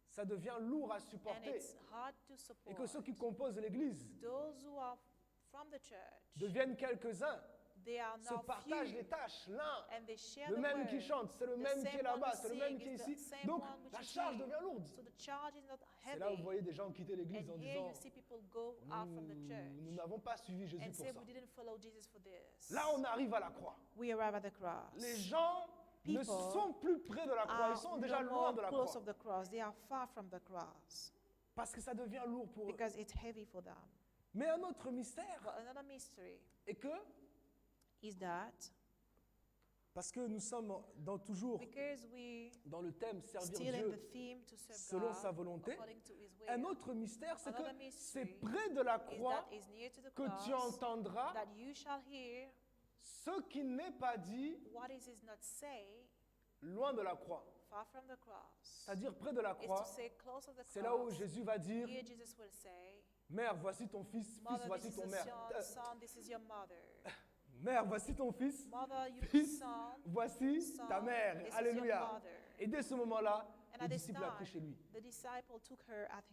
ça devient lourd à and supporter, it's hard to et support, que ceux qui composent l'église those who are from the church, deviennent quelques-uns, they are se now partagent few, les tâches, l'un, and they share le the même word. qui chante, c'est le The même qui same est là-bas, one c'est le who même sing qui est is the ici. same Donc one which la is charge here. devient lourde. So the charge is not C'est là où vous heavy. voyez des gens quitter l'église en And here disant you see people go out from the nous church n'avons pas suivi Jésus and pour say ça. we didn't follow Jesus for this. Là, on arrive à la croix. We arrive at the cross. Les gens ne People sont plus près de la croix, ils sont déjà no loin more de la close croix. of the cross. They are far from the cross Parce que ça devient lourd pour eux. because it's heavy for them. Mais un autre mystère But another mystery est que, is that parce que nous sommes toujours because we dans le thème servir still in Dieu the theme to serve selon God sa volonté, according to His will, un autre mystère, c'est que Another c'est mystery près de la is croix that is near to the que tu cross entendras that you shall hear ce qui n'est pas dit what is not say loin de la croix. far from the cross. C'est-à-dire près de la Is croix, to say close of the c'est là où cross. Jésus va dire, Here Jesus will say, mère, voici ton fils, fils, Mother, voici this is ton your mère. son, this is your mother. Mère, voici ton fils, Mother, your fils, son, voici son, ta mère. this is Alléluia. your mother. Et dès ce moment-là, And les at this disciples a pris time, chez lui. the disciple took her at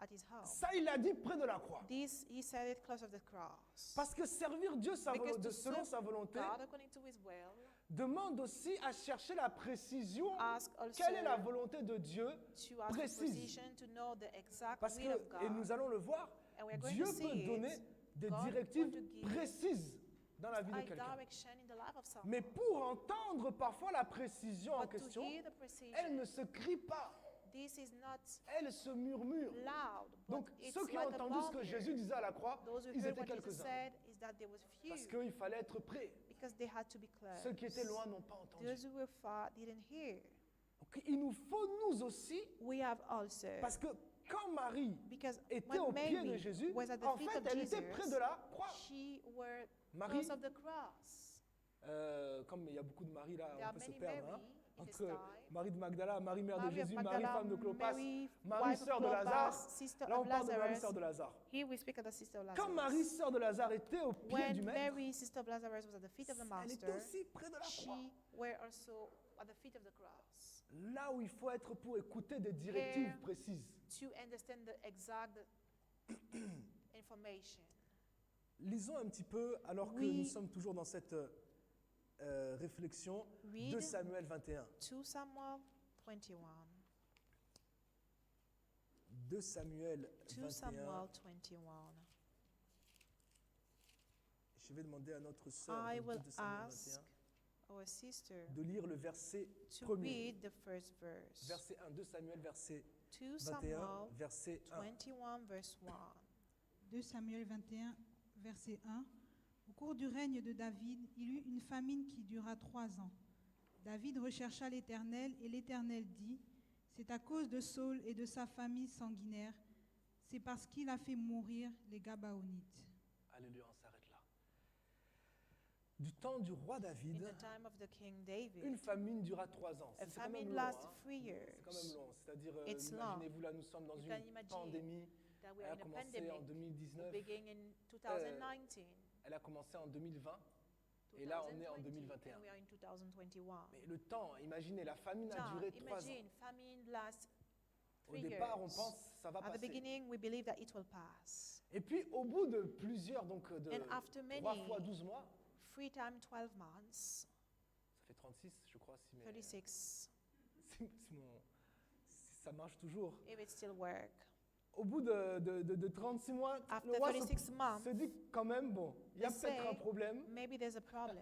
his home. Ça, il l'a dit près de la croix. This, he said it close of the cross. Parce que servir Dieu Because to selon serve sa volonté God according to his will, demande aussi à chercher la précision. ask also Quelle est la volonté de Dieu to ask précise? for position to know the exact Parce will of que, et God. nous allons le voir, And we are going Dieu to see peut it. donner des God directives want to give précises dans la vie de a quelqu'un. direction in the life of someone. Mais pour entendre parfois la précision en But to question, hear the precision, elle ne se crie pas, this is not elle se murmure. loud, but Donc it's ceux qui ont like a entendu ce que murmur. Jésus disait à la croix, Those who ils heard étaient what Jesus quelques-uns. said is that there was few Parce qu'il fallait être prêt. because they had to be close. Ceux qui étaient loin n'ont pas entendu. Those who were far didn't hear. Donc, il nous faut nous aussi, We have also, parce que quand Marie because était when au pied de Mary Jésus, was at the en feet fait, of elle Jesus, était près de la croix. she were Marie, close of the cross. comme il y a beaucoup de Marie là, There on are peut se many perdre. Mary hein, in this entre time. Marie de Magdala, Marie mère de Mary of Jésus, Marie Magdala, femme de Clopas, Mary, Marie wife of sœur de Clopas, Lazare. sister Là, on of parle de Marie Lazarus. sœur de Lazare. Here we speak of the sister of Quand Lazarus. Marie sœur de Lazare était au pied du When maître, Mary, sister of Lazarus, was at the feet of the elle master, était aussi près de la croix. she were also at the feet of the cross Là où il faut être pour écouter des directives Here. précises. to understand the exact information. Lisons un petit peu, alors que Oui. nous sommes toujours dans cette réflexion, Read 2 Samuel 21. 2 Samuel 21. 2 Samuel 2 21. Samuel 21. Je vais demander à notre sœur I de will 2 Samuel ask our sister 21 de lire le verset to premier. read the first verse. Verset 1, 2 Samuel, verset 2 21, Samuel verset 1. 21, verse 1. 2 Samuel 21, verset 1. Au cours du règne de David, il eut une famine qui dura 3 ans. David rechercha l'Éternel et l'Éternel dit, c'est à cause de Saul et de sa famille sanguinaire, c'est parce qu'il a fait mourir les Gabaonites. Alléluia, on s'arrête là. Du temps du roi In David, the time of the King David, une famine dura 3 ans. a C'est quand même famine long. lasts hein. 3 years. C'est quand même long. C'est-à-dire, It's long. imaginez-vous, là, nous sommes dans You une can imagine pandémie. that we Elle are a in a commencé pandemic, en 2019. beginning in 2019, Elle a commencé en 2020. Et là, on est en 2020, 2021. and we are in 2021. Mais le temps, imaginez, la famine a Time, duré 3 ans. imagine, famine lasts Au 3 départ, on years. pense ça va At the passer. beginning, we believe that it will pass. Et puis, au bout de plusieurs, donc de And after 3 many, fois 12 mois, 3 times 12 months, ça fait 36, je crois, si, 36, si ça marche toujours. if it still work. Au bout de 36 mois, After le roi 36 months, se dit quand même, bon, il y a they peut-être un say, problème, maybe there's a problem.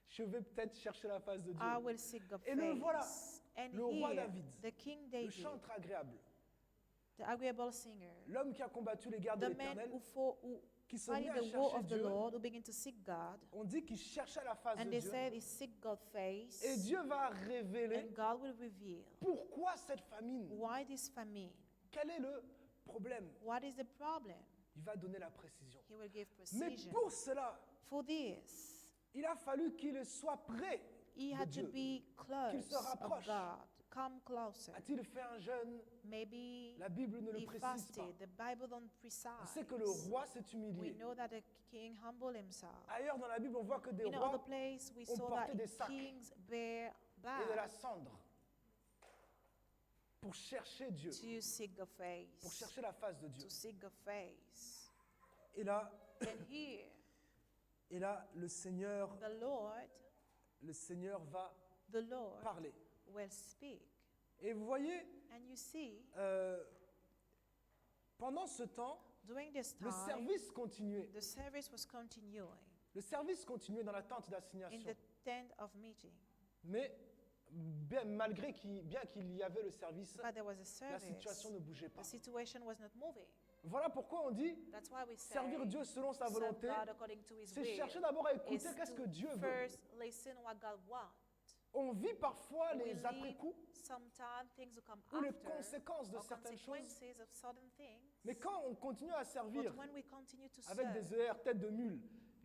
je vais peut-être chercher la face de Dieu. I will seek God's Et le voilà, face. And le roi here, David, the King le David, chantre agréable, the agreeable singer, l'homme qui a combattu les guerres de the man l'Éternel, who qui se mit fighting à the war chercher of the Dieu. Lord, who begin to seek God, On dit qu'il cherchait la face and de they Dieu. said he seek God's face, Et Dieu va révéler and God will reveal pourquoi cette famine. why this famine, Quel est le problème? what is the problem. Il va donner la précision. He will give Mais precision. pour cela, For this, il a fallu qu'il soit près he de had to Dieu. be close se of rapproche. God. Come closer. A-t-il fait un jeûne? Maybe La Bible ne le he précise pas. fasted. The Bible don't On precise. sait que le roi s'est We humilié. know that the king humbled himself. Ailleurs dans la Bible, on voit que des In other rois place, we ont saw porté that des sacs kings bear et de la bags cendre pour chercher Dieu, to seek the pour face, chercher la face de Dieu. to seek the face. Et là, And here, le Seigneur va the Lord parler. will speak. Et vous voyez, And you see, pendant ce temps, during this le time, service continuait. the service was continuing Le service continuait dans la tente in d'assignation. the tent of meeting. Mais malgré bien qu'il y avait le service, But there was a la service. situation ne bougeait pas. The situation was not moving. Voilà pourquoi on dit That's why we say servir Dieu selon sa serve volonté, God according to His c'est will. chercher d'abord à écouter Is qu'est-ce que to Dieu veut. first listen what God wants. On vit parfois We les live après-coups sometimes things will come ou les after conséquences de or certaines choses. consequences of certain things. Mais quand on continue à servir But when we continue to avec serve des ER tête de mule,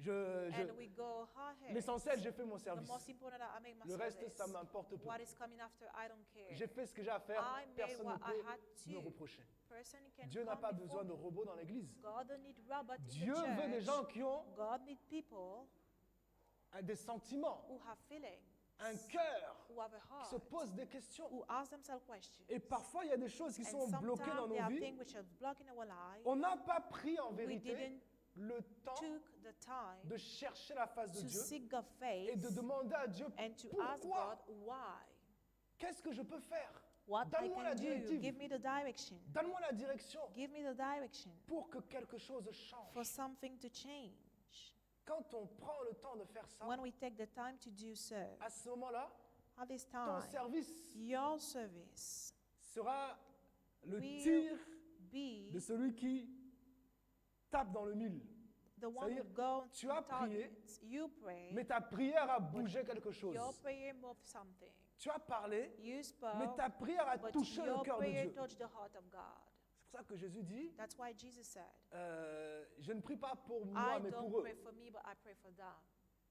and we go hard headed, l'essentiel, j'ai fait mon the service. most important that I make my Le reste, service. ça m'importe peu. What is coming after, I don't care. J'ai fait ce que j'ai à faire, I made personne ne what I peut had me to. reprocher. Person can Dieu n'a come pas before besoin de me. robots dans l'église. God don't need robots in Dieu the church. veut des gens qui ont God need people des sentiments, who have feelings, un cœur, who have a qui se heart, posent des questions. who ask themselves questions. Et parfois, il y a des choses qui And sont bloquées dans sometimes there nos are vies. things which are blocking our life. On n'a pas pris en We vérité didn't le temps took the time de chercher la face de to Dieu seek God's et de face demander à Dieu and to ask pourquoi, God why. qu'est-ce que je peux faire? What I Donne-moi la can do. directive. Give me the direction. Donne-moi la direction Give me the direction pour que quelque chose change. for something to change. Quand on prend le temps de faire ça, When we take the time to do so, à ce moment-là, at this ton time, service your service sera le will tir be de celui qui tape dans le mille. the one who C'est-à-dire, goes tu to as prié, targets. You pray, mais ta prière a bougé quelque chose. your prayer moved something. Tu as parlé, You mais spoke, ta prière a but touché le your cœur de prayer Dieu. touched the heart of God. C'est pour ça que Jésus dit, That's why Jesus said, je ne prie pas pour moi, I mais don't pour eux. pray for me, but I pray for them.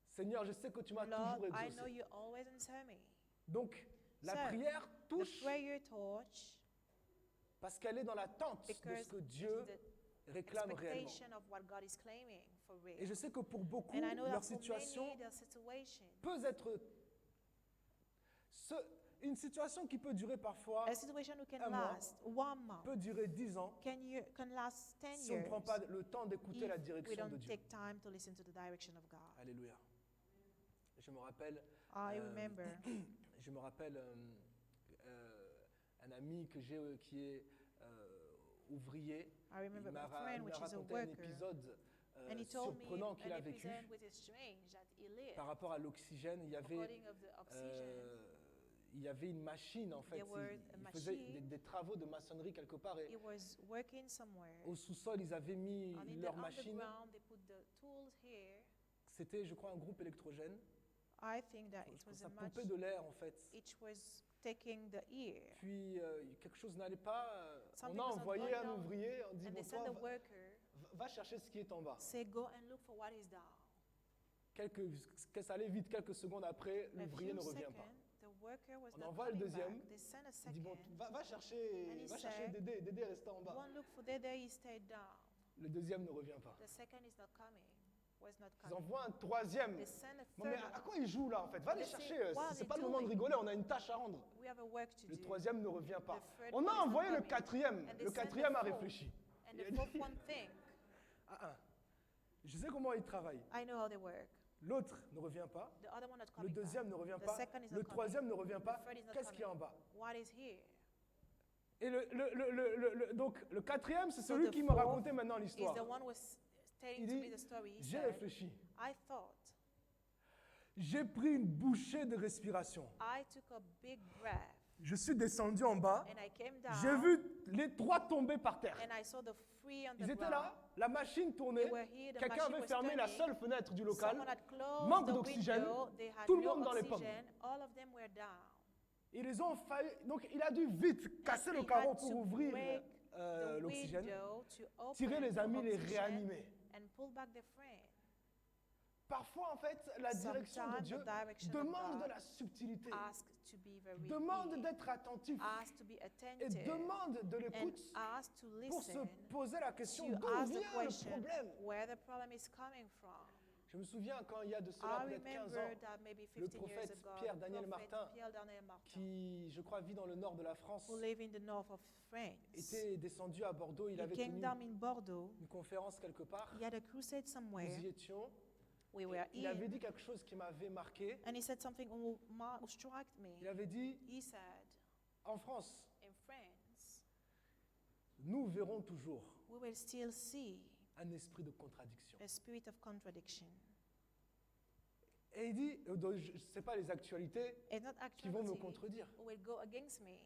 Seigneur, je sais que tu m'as Lord, toujours I know exaucé. you always answer me. Donc, la So, prière The touche prayer touch parce qu'elle est dans l'attente de because ce que it's Dieu the réclame réellement. expectation of what God is claiming for real. Et je sais que pour beaucoup, And I know leur that for situation many, their situation, peut être une situation qui peut durer parfois, a situation who can un mois, last 1 month, peut durer 10 ans, can last 10 si on ne years prend pas le temps d'écouter la if we direction de don't Dieu. take time to listen to the direction of God. Alléluia. Je me rappelle, I remember je me rappelle un ami que j'ai qui est ouvrier. I remember Il m'a a friend il m'a which is a raconté un worker, épisode and he told me surprenant qu'il an a vécu episode which is strange that he lived. par rapport à l'oxygène. Il y avait According of the oxygen, il y une machine en fait. There was Il a faisait machine. des travaux de maçonnerie quelque part et he was working somewhere. au sous-sol ils avaient mis And in leur the machine. underground, they put the tools here. C'était, je crois, un groupe électrogène. I think that it was Ça a pompait match. de l'air en fait. It was taking the ear. Puis quelque chose n'allait pas. On Something a was not envoyé going un down. ouvrier. On dit And bon, they sent toi, the worker, va chercher ce qui est en bas. say, go and look for what is down. Que ça allait vite, quelques secondes après, A l'ouvrier few ne revient seconds, pas. the worker was On not envoie le coming deuxième. back. They sent a Il dit bon, second. va chercher And he Dédé. said, Dédé est resté en Go bas. and look for Dede, he stayed down. Le deuxième ne revient pas. The second is not coming. Was not Ils coming. envoient un troisième. They sent a Bon, mais third à one. quoi ils jouent là en fait? Va les They say, chercher. what are C'est they pas le moment de doing? rigoler, on a une tâche à rendre. We have a work to Le do. troisième ne revient pas. The third On one a is not envoyé le coming. quatrième. And they Le sent quatrième the a fourth. réfléchi. And Il a the dit, fourth one think, je sais comment ils travaillent. I know how they work. L'autre ne revient pas. The other one not Le coming deuxième back. ne revient The pas. second is not Le coming. troisième ne revient pas. The third is not Qu'est-ce qu'il y a en coming. bas? What is here? Et donc le quatrième, c'est So celui the qui me fourth racontait maintenant Is l'histoire. the one who was telling Il to dit, me the story. He j'ai said, réfléchi. I thought, J'ai pris une bouchée de respiration. I took a big breath. Je suis descendu en bas. And I came down. J'ai vu les 3 tomber par terre. And I saw the 3 on the Ils étaient ground. là, la machine tournait, They were here, the quelqu'un machine avait was fermé la turning. seule fenêtre du local, Someone had closed manque the d'oxygène, window. They had tout le no monde dans les pommes. oxygen. All of them were down. Ils ont failli, donc il a dû vite casser And le he carreau had pour to ouvrir break the l'oxygène, window to open tirer les the amis, les oxygen réanimer. and pull back the friend. Parfois, en fait, la direction de Sometimes Dieu the direction of demande de God la subtilité, Ask to be very demande keen. d'être attentif Ask to be et attentive. demande de And l'écoute ask to pour se listen. poser la question To d'où ask vient the le question problème. where the problem is coming from. Je me souviens quand il y a de cela I peut-être 15 remember ans, that maybe le 15 years prophète ago, Pierre the Daniel prophet Martin, Pierre Daniel Martin, qui, je crois, vit dans le nord de la France, who live in the north of France, était descendu à Bordeaux. Il he avait came tenu down in Bordeaux. une conférence quelque part. He had a crusade somewhere. Nous y étions. We were Il avait in, dit quelque chose qui m'avait marqué. and he said something who struck me. Il avait dit, He said, en France, in France, nous verrons toujours we will still see un esprit de contradiction. a spirit of contradiction. Et il dit, ce n'est pas les actualités It's not qui vont me actuality contredire. who will go against me.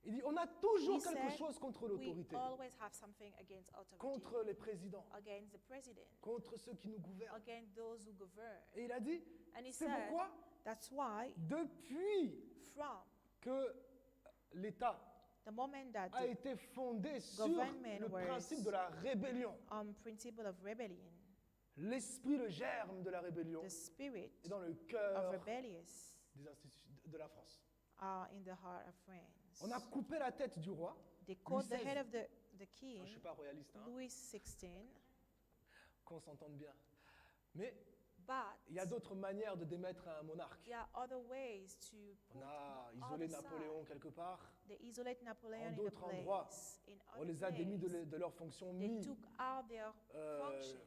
Il dit, on a toujours He quelque said, chose contre We l'autorité, always have something against authority, contre les présidents, against the president, contre ceux qui nous gouvernent. against those who govern. Et il a dit, And he c'est said, pourquoi, that's why depuis from que l'État the moment that a the été fondé sur government le was principe de la rébellion, principle of rebellion, l'esprit, le germe de la rébellion the spirit est dans le of cœur rebellious des institutions de la France. are in the heart of France. On a coupé la tête du roi, They called the XVI. head of the king, je ne suis pas royaliste, hein, Louis XVI, qu'on s'entende bien. Mais but il y a d'autres manières de démettre un monarque. there are other ways to On put a on isolé the Napoléon side. quelque part, They isolate Napoleon En in a d'autres endroits, place. In on other les a démis places, de leurs fonctions, they mis took out their function.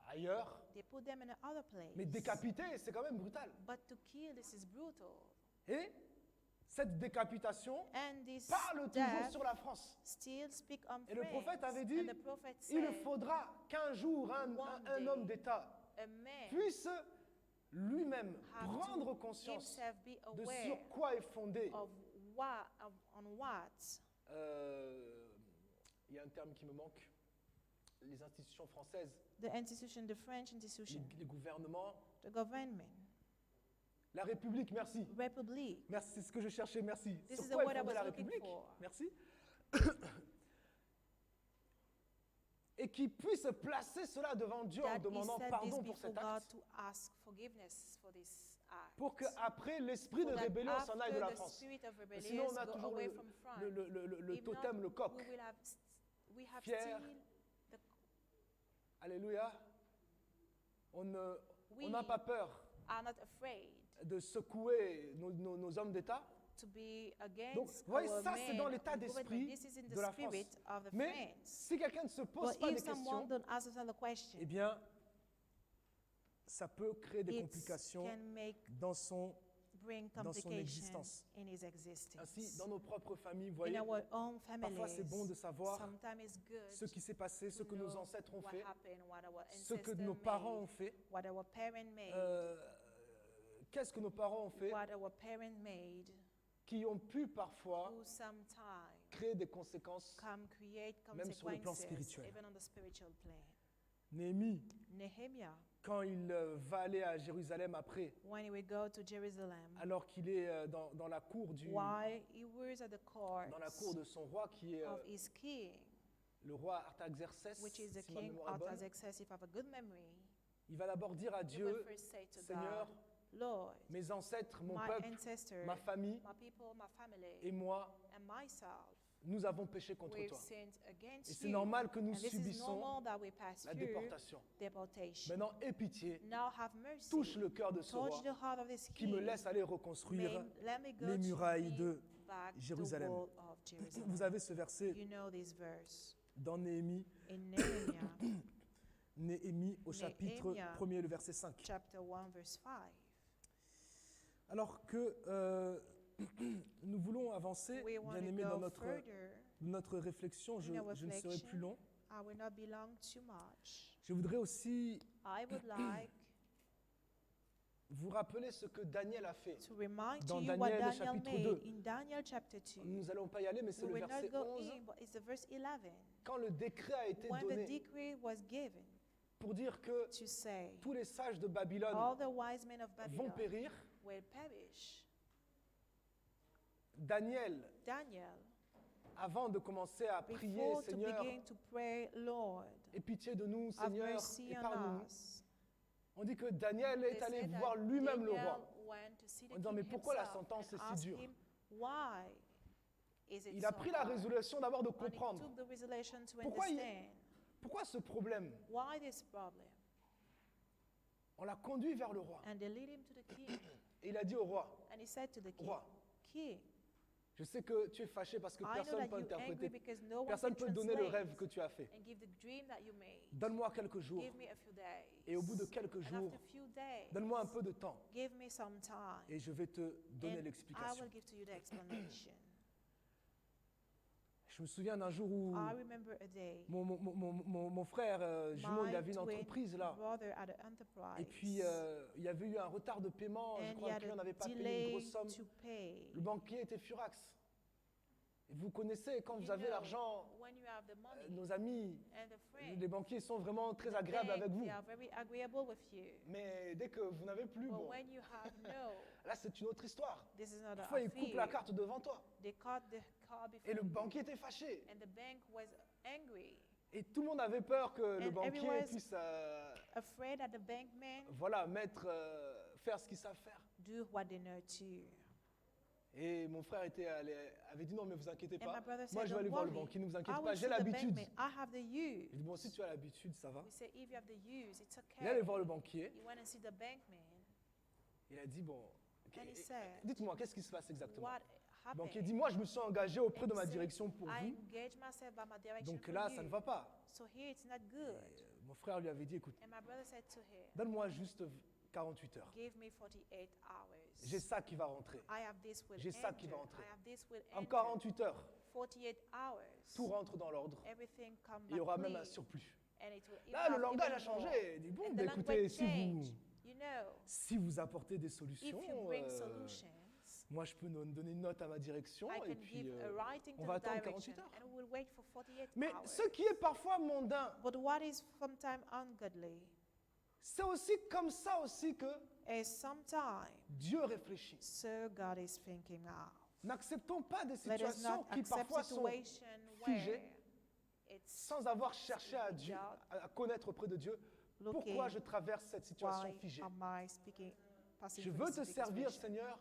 ailleurs. They put them in another place. Mais décapiter, c'est quand même brutal. But to kill, this is brutal. Et cette décapitation And this parle toujours death sur la France. still speak on Et le France. prophète avait dit, And the prophet il said, faudra qu'un jour un day, homme d'État a man puisse lui-même have prendre to conscience himself be de aware sur quoi est fondé. of on what Il y a un terme qui me manque. Les institutions françaises, the institution, the French institution, les gouvernements, the government, la République, merci. republic. Merci, c'est ce que je cherchais, merci. This Sur is the quoi word est I fondée was la looking République? for. Merci. Et qui puisse placer cela devant Dieu en That he demandant said this pardon pour before cet God acte. to ask forgiveness for this act. Pour qu'après l'esprit de So that rébellion s'en aille de la after the France. spirit of Et sinon, on a rebellion go toujours away le, from France. le If not, totem, le coq. we have Fier. still the Alléluia. On We n'a pas peur are not afraid de secouer nos hommes d'État. to be against Donc, vous voyez, our ça, c'est men dans of l'état the government. d'esprit This is in the de la spirit France. of the Mais France. si quelqu'un ne se pose But pas if des someone questions, don't ask another question, eh bien, ça peut créer des it complications can make dans son bring son complications existence. in his existence. Ainsi, dans nos propres familles, vous In voyez, our own parfois c'est bon de families, savoir sometimes it's good ce qui s'est passé, ce to que nos know ancêtres ont what fait, happened, what our ce que ancestors nos parents made, ont fait. what our parents made, Qu'est-ce que nos parents ont fait what our parents made, qui ont pu parfois who sometimes créer des conséquences. can create Même sur le plan consequences, spirituel. even on the spiritual plane. Néhémie, Nehemiah, quand il va aller à Jérusalem après, when he would go to Jerusalem, alors qu'il est dans la cour while he was at the court dans la cour de son roi, qui est of his king, le roi Artaxerxès, which is the si ma king mémoire est bonne, Artaxerxes, if I have a good memory, il va d'abord dire à he will Dieu, first say to Seigneur, God, Lord, mes ancêtres, mon my peuple, ancestors, ma famille my people, my family, et moi, and myself, nous avons péché contre we've toi. sinned Et against c'est you. normal que nous And this is subissons normal that we pass la through déportation. deportation. Maintenant, aie pitié, Now have mercy. touche le cœur de ce Touch roi the heart of this qui me king. laisse aller reconstruire Let me go les to murailles build de back Jérusalem. the wall of Jerusalem. Vous avez ce verset You know this verse dans Néhémie, in Nehemiah Néhémie au chapitre Nehemiah. 1er, le verset 5. chapter 1 verse 5. Alors que nous voulons avancer, We want bien to aimé, dans go notre further. réflexion, je In our ne serai reflection. plus long. I will not be long too much. Je voudrais aussi I would like vous rappelez ce que Daniel a fait To remind dans you what Daniel Daniel chapitre made 2. in Daniel chapter 2. Nous n'allons pas y aller, mais c'est We le will not verset go 11. in, but it's the verse 11. Quand le décret a été When the donné decree was given pour dire que to say, tous les sages de Babylone all the wise men of vont Babylon périr, will perish, Daniel, Daniel, avant de commencer à prier, before to Seigneur, begin to pray, Lord, aie pitié de nous, have Seigneur, mercy on épargne-nous. us. On dit que Daniel They est allé said that voir lui-même le Daniel roi. went to see the En disant, king mais pourquoi la himself sentence and est si asked dure? him, why is it Il a so pris la hard? résolution d'abord de And he comprendre. took the resolution to Pourquoi understand Pourquoi ce problème? why this problem. On l'a conduit vers le roi. And they lead him to the king. Et il a dit au roi, And he said to the king, Roi, King, je sais que tu es fâché parce que I know personne that ne peut you're angry interpréter, because no one personne ne can peut donner le translate rêve que tu as fait. and give the dream that you made. Donne-moi quelques jours. Give me a few days. Et au bout de quelques And jours, after a few days, donne-moi un peu de temps. give me some time. Et je vais te donner And I l'explication. will give to you the explanation. Je me souviens d'un jour où I remember a day. mon frère jumeau, il avait une twin entreprise là. brother at an enterprise. Et puis, il y avait eu un retard de paiement. Je and he crois had qu'il a n'avait pas payé une delay grosse somme. to pay. Le banquier était furax. Et vous connaissez, quand You vous avez know, l'argent, when you have the money nos amis, and the friends, les banquiers sont vraiment très the agréables bank, avec vous. they are very agreeable with you. Mais dès que vous n'avez plus, But bon, when you have no, là c'est une autre histoire. this is not a Parfois, il coupe la affair. carte devant toi. They caught the car before Et le you, banquier était fâché. and the bank was angry, Et tout le monde avait peur que le And banquier everyone's puisse afraid that the bankmen voilà, faire ce qu'ils savent faire. do what they know to. Et mon frère avait dit non, mais vous inquiétez And pas. my brother Moi, said, je vais aller "Don't voir le worry. banquier, ne vous I inquiétez will pas, see j'ai the l'habitude. bankman. I have the use." Il dit bon, si tu as l'habitude, ça va. We say, if you have the use, it's Il est allé okay. voir le banquier. You went and see the bankman, Il a dit bon, and he said, dites-moi, qu'est-ce qui se passe exactement? "What Le happened?" banquier dit moi, je me suis engagé auprès de ma direction pour I vous. engage myself by my direction Donc for là, you. ça ne va pas. So here it's not Et, good. mon frère lui avait dit écoute, And my brother said to him, donne-moi juste 48 heures. "Give me 48 hours. J'ai ça qui va rentrer. I have this will J'ai ça enter. qui va entrer. I have this will En enter. 48 heures, 48 hours. tout rentre dans l'ordre. Everything come Il y aura back même un clean. surplus. And it will Là, le have langage even a changé. more. Il dit bon, And bah, the écoutez, language si vous, changed. You know, si vous apportez des if solutions, you bring solutions, moi je peux donner une note à ma direction I et can puis give a writing on to va the attendre direction 48 heures. and we will wait for 48 Mais hours. ce qui est parfois mondain, But what is sometimes ungodly c'est aussi comme ça aussi que is sometimes Dieu réfléchit. so God is thinking now. N'acceptons pas des Let us situations not qui accept parfois sont situation figées where it's sans avoir cherché à Dieu, à connaître auprès de Dieu. Pourquoi je traverse cette situation why figée? am I speaking, passing Je through veux this te servir, situation. Seigneur.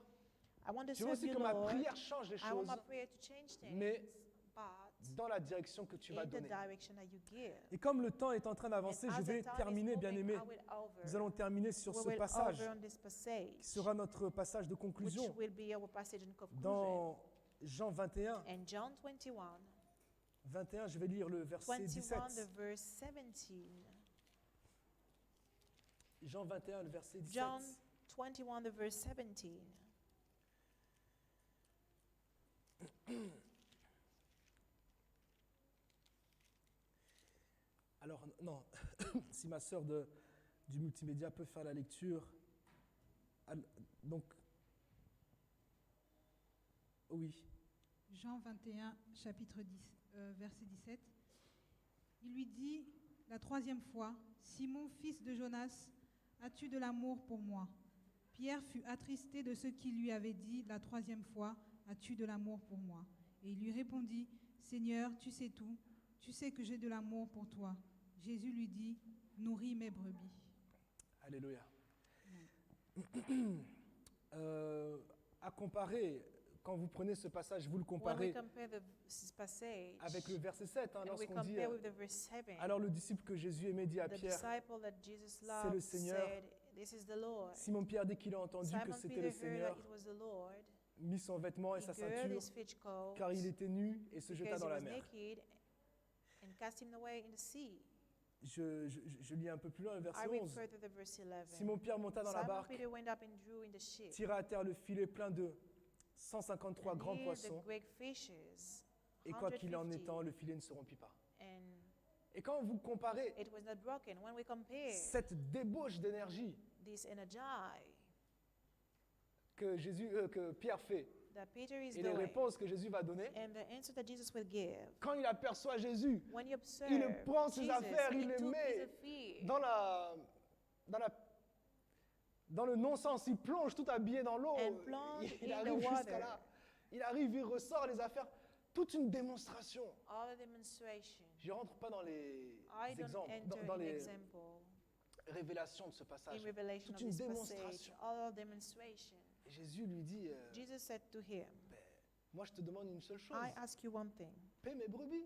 I want to Je veux serve aussi you, que ma Lord. prière change les I want choses my prayer to change things, mais but dans la direction que tu vas in the donner. direction that you give. Et comme le temps est en train d'avancer, And je as vais the time is terminer, moving, bien-aimés. I will over. Nous allons terminer sur We ce will passage over on this passage, qui sera notre passage de which conclusion will be our passage in conclusion. dans Jean 21. And John 21, 21, je vais lire le verset 21, 17. the verse 17. Jean 21, le verset 17. John 21, the verse 17. Alors, non, si ma sœur du multimédia peut faire la lecture. Donc, oui. Jean 21, chapitre 10, verset 17. Il lui dit la troisième fois, « Simon, fils de Jonas, as-tu de l'amour pour moi ?» Pierre fut attristé de ce qu'il lui avait dit la troisième fois, « As-tu de l'amour pour moi ?» Et il lui répondit, « Seigneur, tu sais tout, tu sais que j'ai de l'amour pour toi. » Jésus lui dit, « Nourris mes brebis. » Alléluia. À comparer, quand vous prenez ce passage, vous le When we comparez compare this passage, avec le verset 7, and we lorsqu'on dit compare with the verse 7, alors le disciple que Jésus aimait dit à the Pierre, disciple that Jesus c'est loved le Seigneur. said, "This is the Lord." Simon-Pierre, dès qu'il a entendu que Simon c'était Peter le heard that Seigneur, it was the Lord. mit son vêtement et He sa girded ceinture, his fitch coat car il était nu, et se jeta because dans he la was mer. naked, and cast him away in the sea. Je lis un peu plus loin le I verset read 11. further the verse 11. Simon-Pierre monta dans la Simon barque, Peter went up and drew in the ship. tira à terre le filet plein de 153 And grands here poissons, the great fishes, et quoi qu'il en 150, étant, le filet ne se rompit pas. and Et quand vous comparez it was not broken. When we compare cette débauche d'énergie this energy que Pierre fait that Peter is et les doing, réponses que Jésus va donner, and the answer that Jesus will give, quand il aperçoit Jésus, when you observe il prend ses Jesus, affaires, il he les took his met affair dans le non-sens, il plonge tout habillé dans l'eau, and plunged il in arrive the jusqu'à water. là, il arrive, il ressort les affaires, toute une démonstration. All the demonstration. Je ne rentre pas dans les I don't exemples, enter dans in les example révélations de ce passage. in revelation Toute of une this passage. démonstration. All demonstration. Et Jésus lui dit, Jesus said to him, moi je te demande une seule chose, I ask you one thing. paie mes brebis.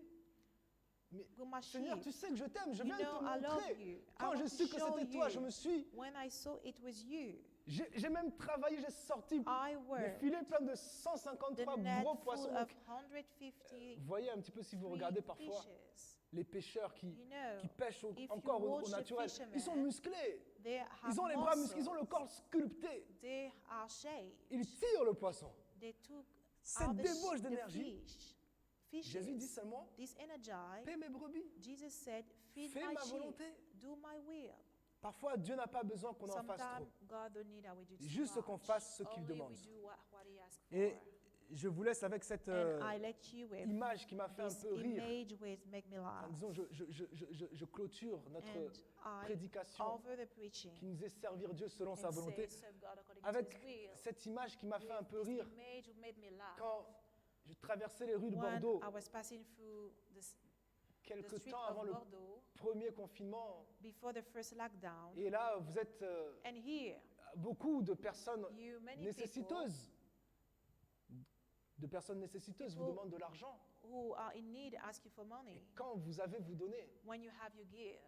Mais Go my Seigneur, sheep. tu sais que je t'aime, je You viens de te know I love montrer. you. I Quand want j'ai to su que show c'était toi, you. je me suis... When I saw it was you, J'ai même travaillé, j'ai sorti I des worked filets pleins de the 153 net gros full poissons. of Donc, 150 vous voyez un petit peu si vous regardez parfois fishes. les pêcheurs qui You know, pêchent if encore you au watch the naturel. fishermen, Ils sont musclés, they ils have ont les bras musclés, ils ont le muscles. corps sculpté. They are shaped. Ils tirent le poisson. They took Cette out débauche the d'énergie, fishes. Jésus dit seulement, This energy, paie mes brebis, Jesus said, feed fais my ma sheep, volonté. do my will. Parfois, Dieu n'a pas besoin qu'on en fasse Sometimes trop. God don't need our do too Juste qu'on much. fasse ce qu'il Only demande. we do what he asks Et for. je vous laisse avec cette And I let you with image qui m'a fait un this peu rire. image which make me En laugh. disant, je clôture notre And I prédication over the preaching qui nous est servir Dieu selon sa and volonté, say, serve God according avec to his will. cette image qui m'a fait un peu This rire image made me laugh. quand je traversais les rues de When Bordeaux, I was passing through the quelques street temps of avant le Bordeaux premier confinement. before the first lockdown, Et là, vous êtes and here, beaucoup de personnes many nécessiteuses. De personnes nécessiteuses vous People- demandent de l'argent. who are in need ask you for money. Quand vous avez, vous donnez. When you have, you give.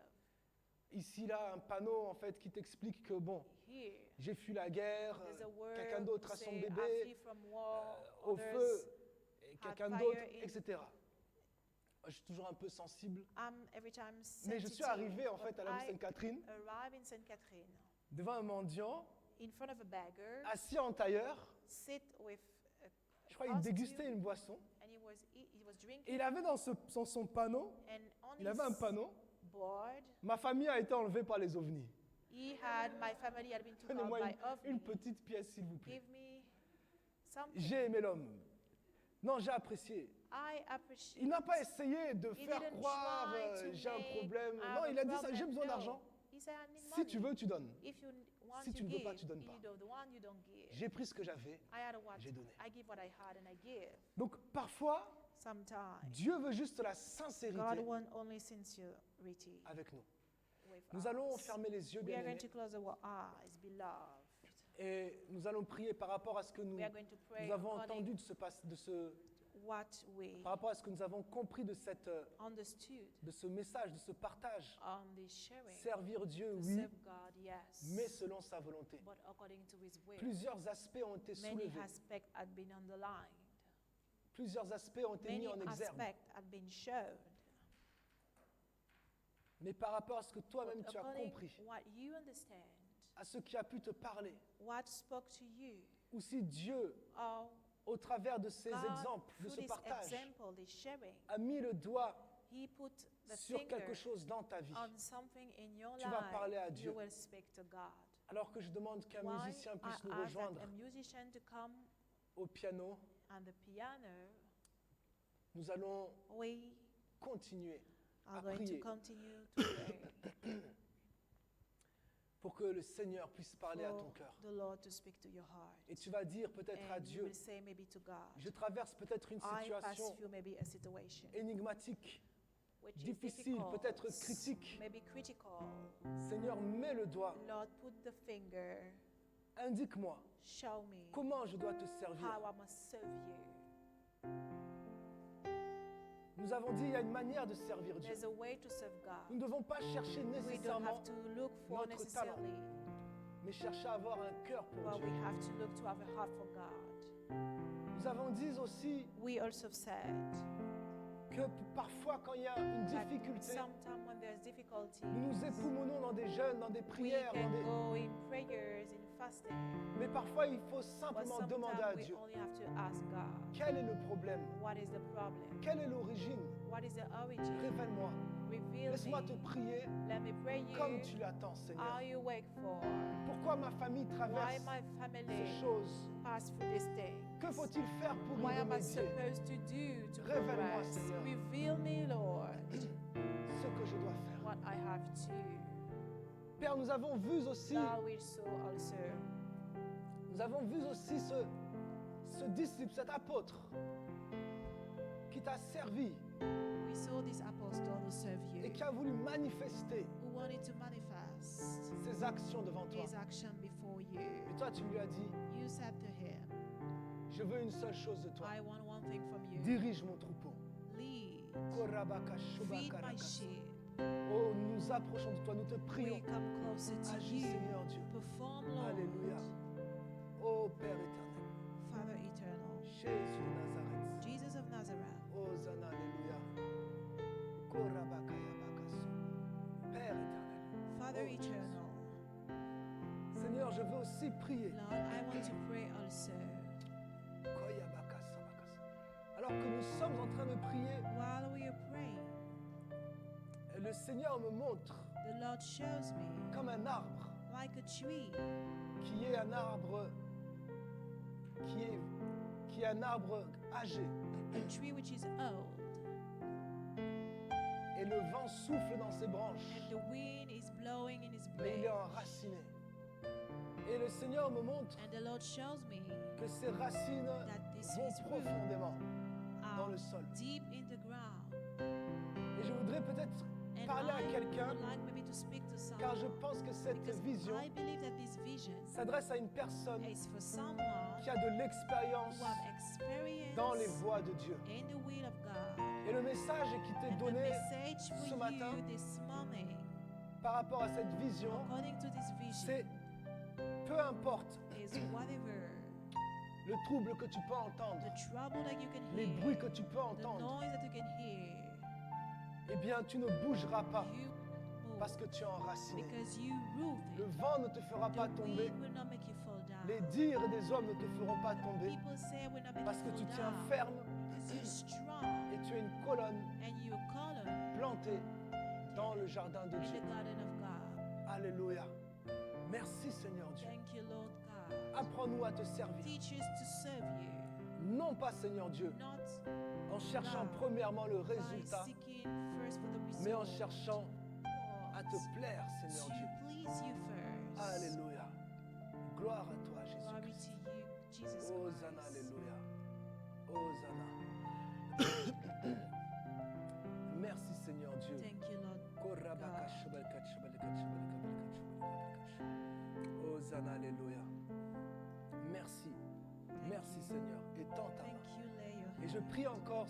Ici, là, un panneau en fait qui t'explique que bon, Here, j'ai fui la guerre, there's a word quelqu'un d'autre a to son say, I bébé flee from war, au others, feu, et quelqu'un fire d'autre, in- etc. Je suis toujours un peu sensible. I'm every time Mais je suis sensitive, arrivé en but fait à la rue I Sainte-Catherine arrive in St. Catherine, devant un mendiant in front of a beggar, assis en tailleur. sit with a Je crois qu'il prostitute, dégustait une boisson. and he was drinking, Et il avait dans son panneau, and on il avait un his panneau. board, Ma famille a été enlevée par les ovnis. my family had been took out Donnez-moi by une OVNI. petite pièce, s'il vous plaît. Give me something. J'ai aimé l'homme. Non, j'ai apprécié. I appreciate. Il n'a pas essayé de He faire didn't croire try to j'ai un make problème. I have Non, a il a dit ça, problem. j'ai besoin No. d'argent. He said, I need Si tu money. veux, tu donnes. If you want, Si tu you ne veux pas, give. tu donnes If pas. you don't want, you don't give. J'ai pris ce que j'avais. I had what j'ai donné. I give what I had and I give. Donc parfois, Sometimes Dieu veut juste la God sincérité wants only sincerity avec nous. with Nous us. allons fermer les yeux, We bien are going aimés, to close our eyes, beloved. et nous allons prier par rapport à ce que nous We are going to pray nous avons according entendu what we par rapport à ce que nous avons compris de understood ce message, de ce partage. on this sharing. Servir Dieu, To oui, serve God, yes, mais selon sa volonté. but according to His will. Plusieurs aspects ont été Many soulevés. aspects had been underlined. Plusieurs aspects ont été Many mis en exergue. aspects had been shown. Mais par rapport à ce que toi-même But tu as according compris, what you understand, à ce qui a pu te parler, what spoke to you, ou si Dieu, or au travers de ces God, exemples, de through ce this partage, example, this sharing, a mis le doigt He put the sur finger quelque chose dans ta vie, on something in your Tu vas parler à life, Dieu. you will speak to God. alors que je demande qu'un Why musicien I puisse nous ask rejoindre that a musician to come au piano, on the piano, nous allons we continuer are à going to prier continue to pray pour que le Seigneur puisse parler à ton for cœur. the Lord to speak to your heart. Et tu vas dire peut-être à And you Dieu, will say maybe to God, je traverse peut-être une I pass situation through maybe a situation énigmatique, which is difficile, difficult, peut-être critique. maybe critical. Seigneur, mets le doigt, Lord, put the finger, indique-moi show me comment je dois te servir. how I must serve you. Nous avons dit il y a une manière de servir Dieu. There's a way to serve Nous ne God. devons pas chercher We don't nécessairement, have to look for notre necessarily, mais chercher à avoir un cœur pour but Dieu. we have to look to have a heart for God. Nous avons dit aussi We also said que parfois quand il y a une that difficulté, sometimes when there's difficulty, nous nous époumonons dans des jeûnes, dans des we prières, can go in prayers, in fasting, mais parfois il faut but simplement demander à sometimes we Dieu only have to ask God, quel est le problème, what is the problem? quelle est l'origine, What is the origin? révèle-moi. Reveal heal Laisse-moi me. te prier Let me pray comme you. tu l'attends, Seigneur. Are you awake for? Pourquoi ma famille Why traverse my ces family choses? pass through this thing? Que faut-il faire pour y What am I remédier? supposed to do to Révèle-moi, progress? Seigneur. Reveal me, Lord, Ce que je dois faire. what I have to. Père, nous avons vu aussi, Thou wilt so also. ce disciple, cet apôtre qui t'a servi We saw this apostle who served et you, qui a voulu manifester who wanted to manifest ses actions devant toi. his action before you. Et toi, tu lui as dit, You said to him, je veux une seule chose de toi. I want one thing from you. Dirige mon troupeau. Lead, Korabaka feed my shubakaraka. sheep. Oh, nous nous approchons de toi, nous te We prions. come closer to Agis, you. Seigneur Dieu. Perform, Lord. Alléluia. Oh, Père éternel. Father eternal, Jésus de Nazareth. Jesus of Nazareth, Hosanna, alléluia. Korabakayabakaso. Père éternel. Father Oh, eternal, Seigneur, je veux aussi prier. Lord, I want to pray also. Koyabakasabakasa. Alors que nous sommes en train de prier, While we are praying, le Seigneur me montre the Lord shows me comme un arbre like a tree, qui est un arbre qui est un arbre âgé. a tree which is old, Et le vent souffle dans ses branches, and the wind is blowing in its mais il est branch. enraciné. Et le Seigneur me montre And the Lord shows me que ses racines that this vont is profondément dans out le sol. deep in the ground. Et je voudrais peut-être And parler à I quelqu'un, would like maybe to speak to car je someone, pense que cette because vision I believe that this vision s'adresse à une personne is for someone qui a de l'expérience who have experience dans les voies de Dieu. in the will of God. Et le message qui t'est And the donné message ce for matin you this morning, par rapport à cette vision, according to this c'est vision, peu importe is whatever le trouble que tu peux entendre, the trouble that you can les hear, bruits que tu peux the entendre, noise that you can hear, eh bien tu ne bougeras pas you move parce que tu es enraciné. because you root Le it. vent ne te fera pas The tomber, wind will not make you fall down. les dires des hommes ne te feront pas tomber People say will not make parce que you tu fall tiens down ferme because you're strong et tu es une colonne and you're a column plantée dans le jardin de in Dieu. the garden of God. Alléluia. Merci Seigneur Dieu. Thank you, Lord God. Apprends-nous à te servir. Teach us to serve you, Non pas Seigneur Dieu, not en cherchant premièrement le by résultat, seeking first for the mais en result, cherchant à but te plaire Seigneur to Dieu. please you first. Alléluia. Gloire à toi Glory Jésus-Christ. to you, Jesus Hosanna, Christ. alléluia. Hosanna. Merci Seigneur Dieu. Thank you, Lord. Hosanna, alléluia. Merci. Merci Seigneur. Et tant ta main. Thank you, lay your Et je prie encore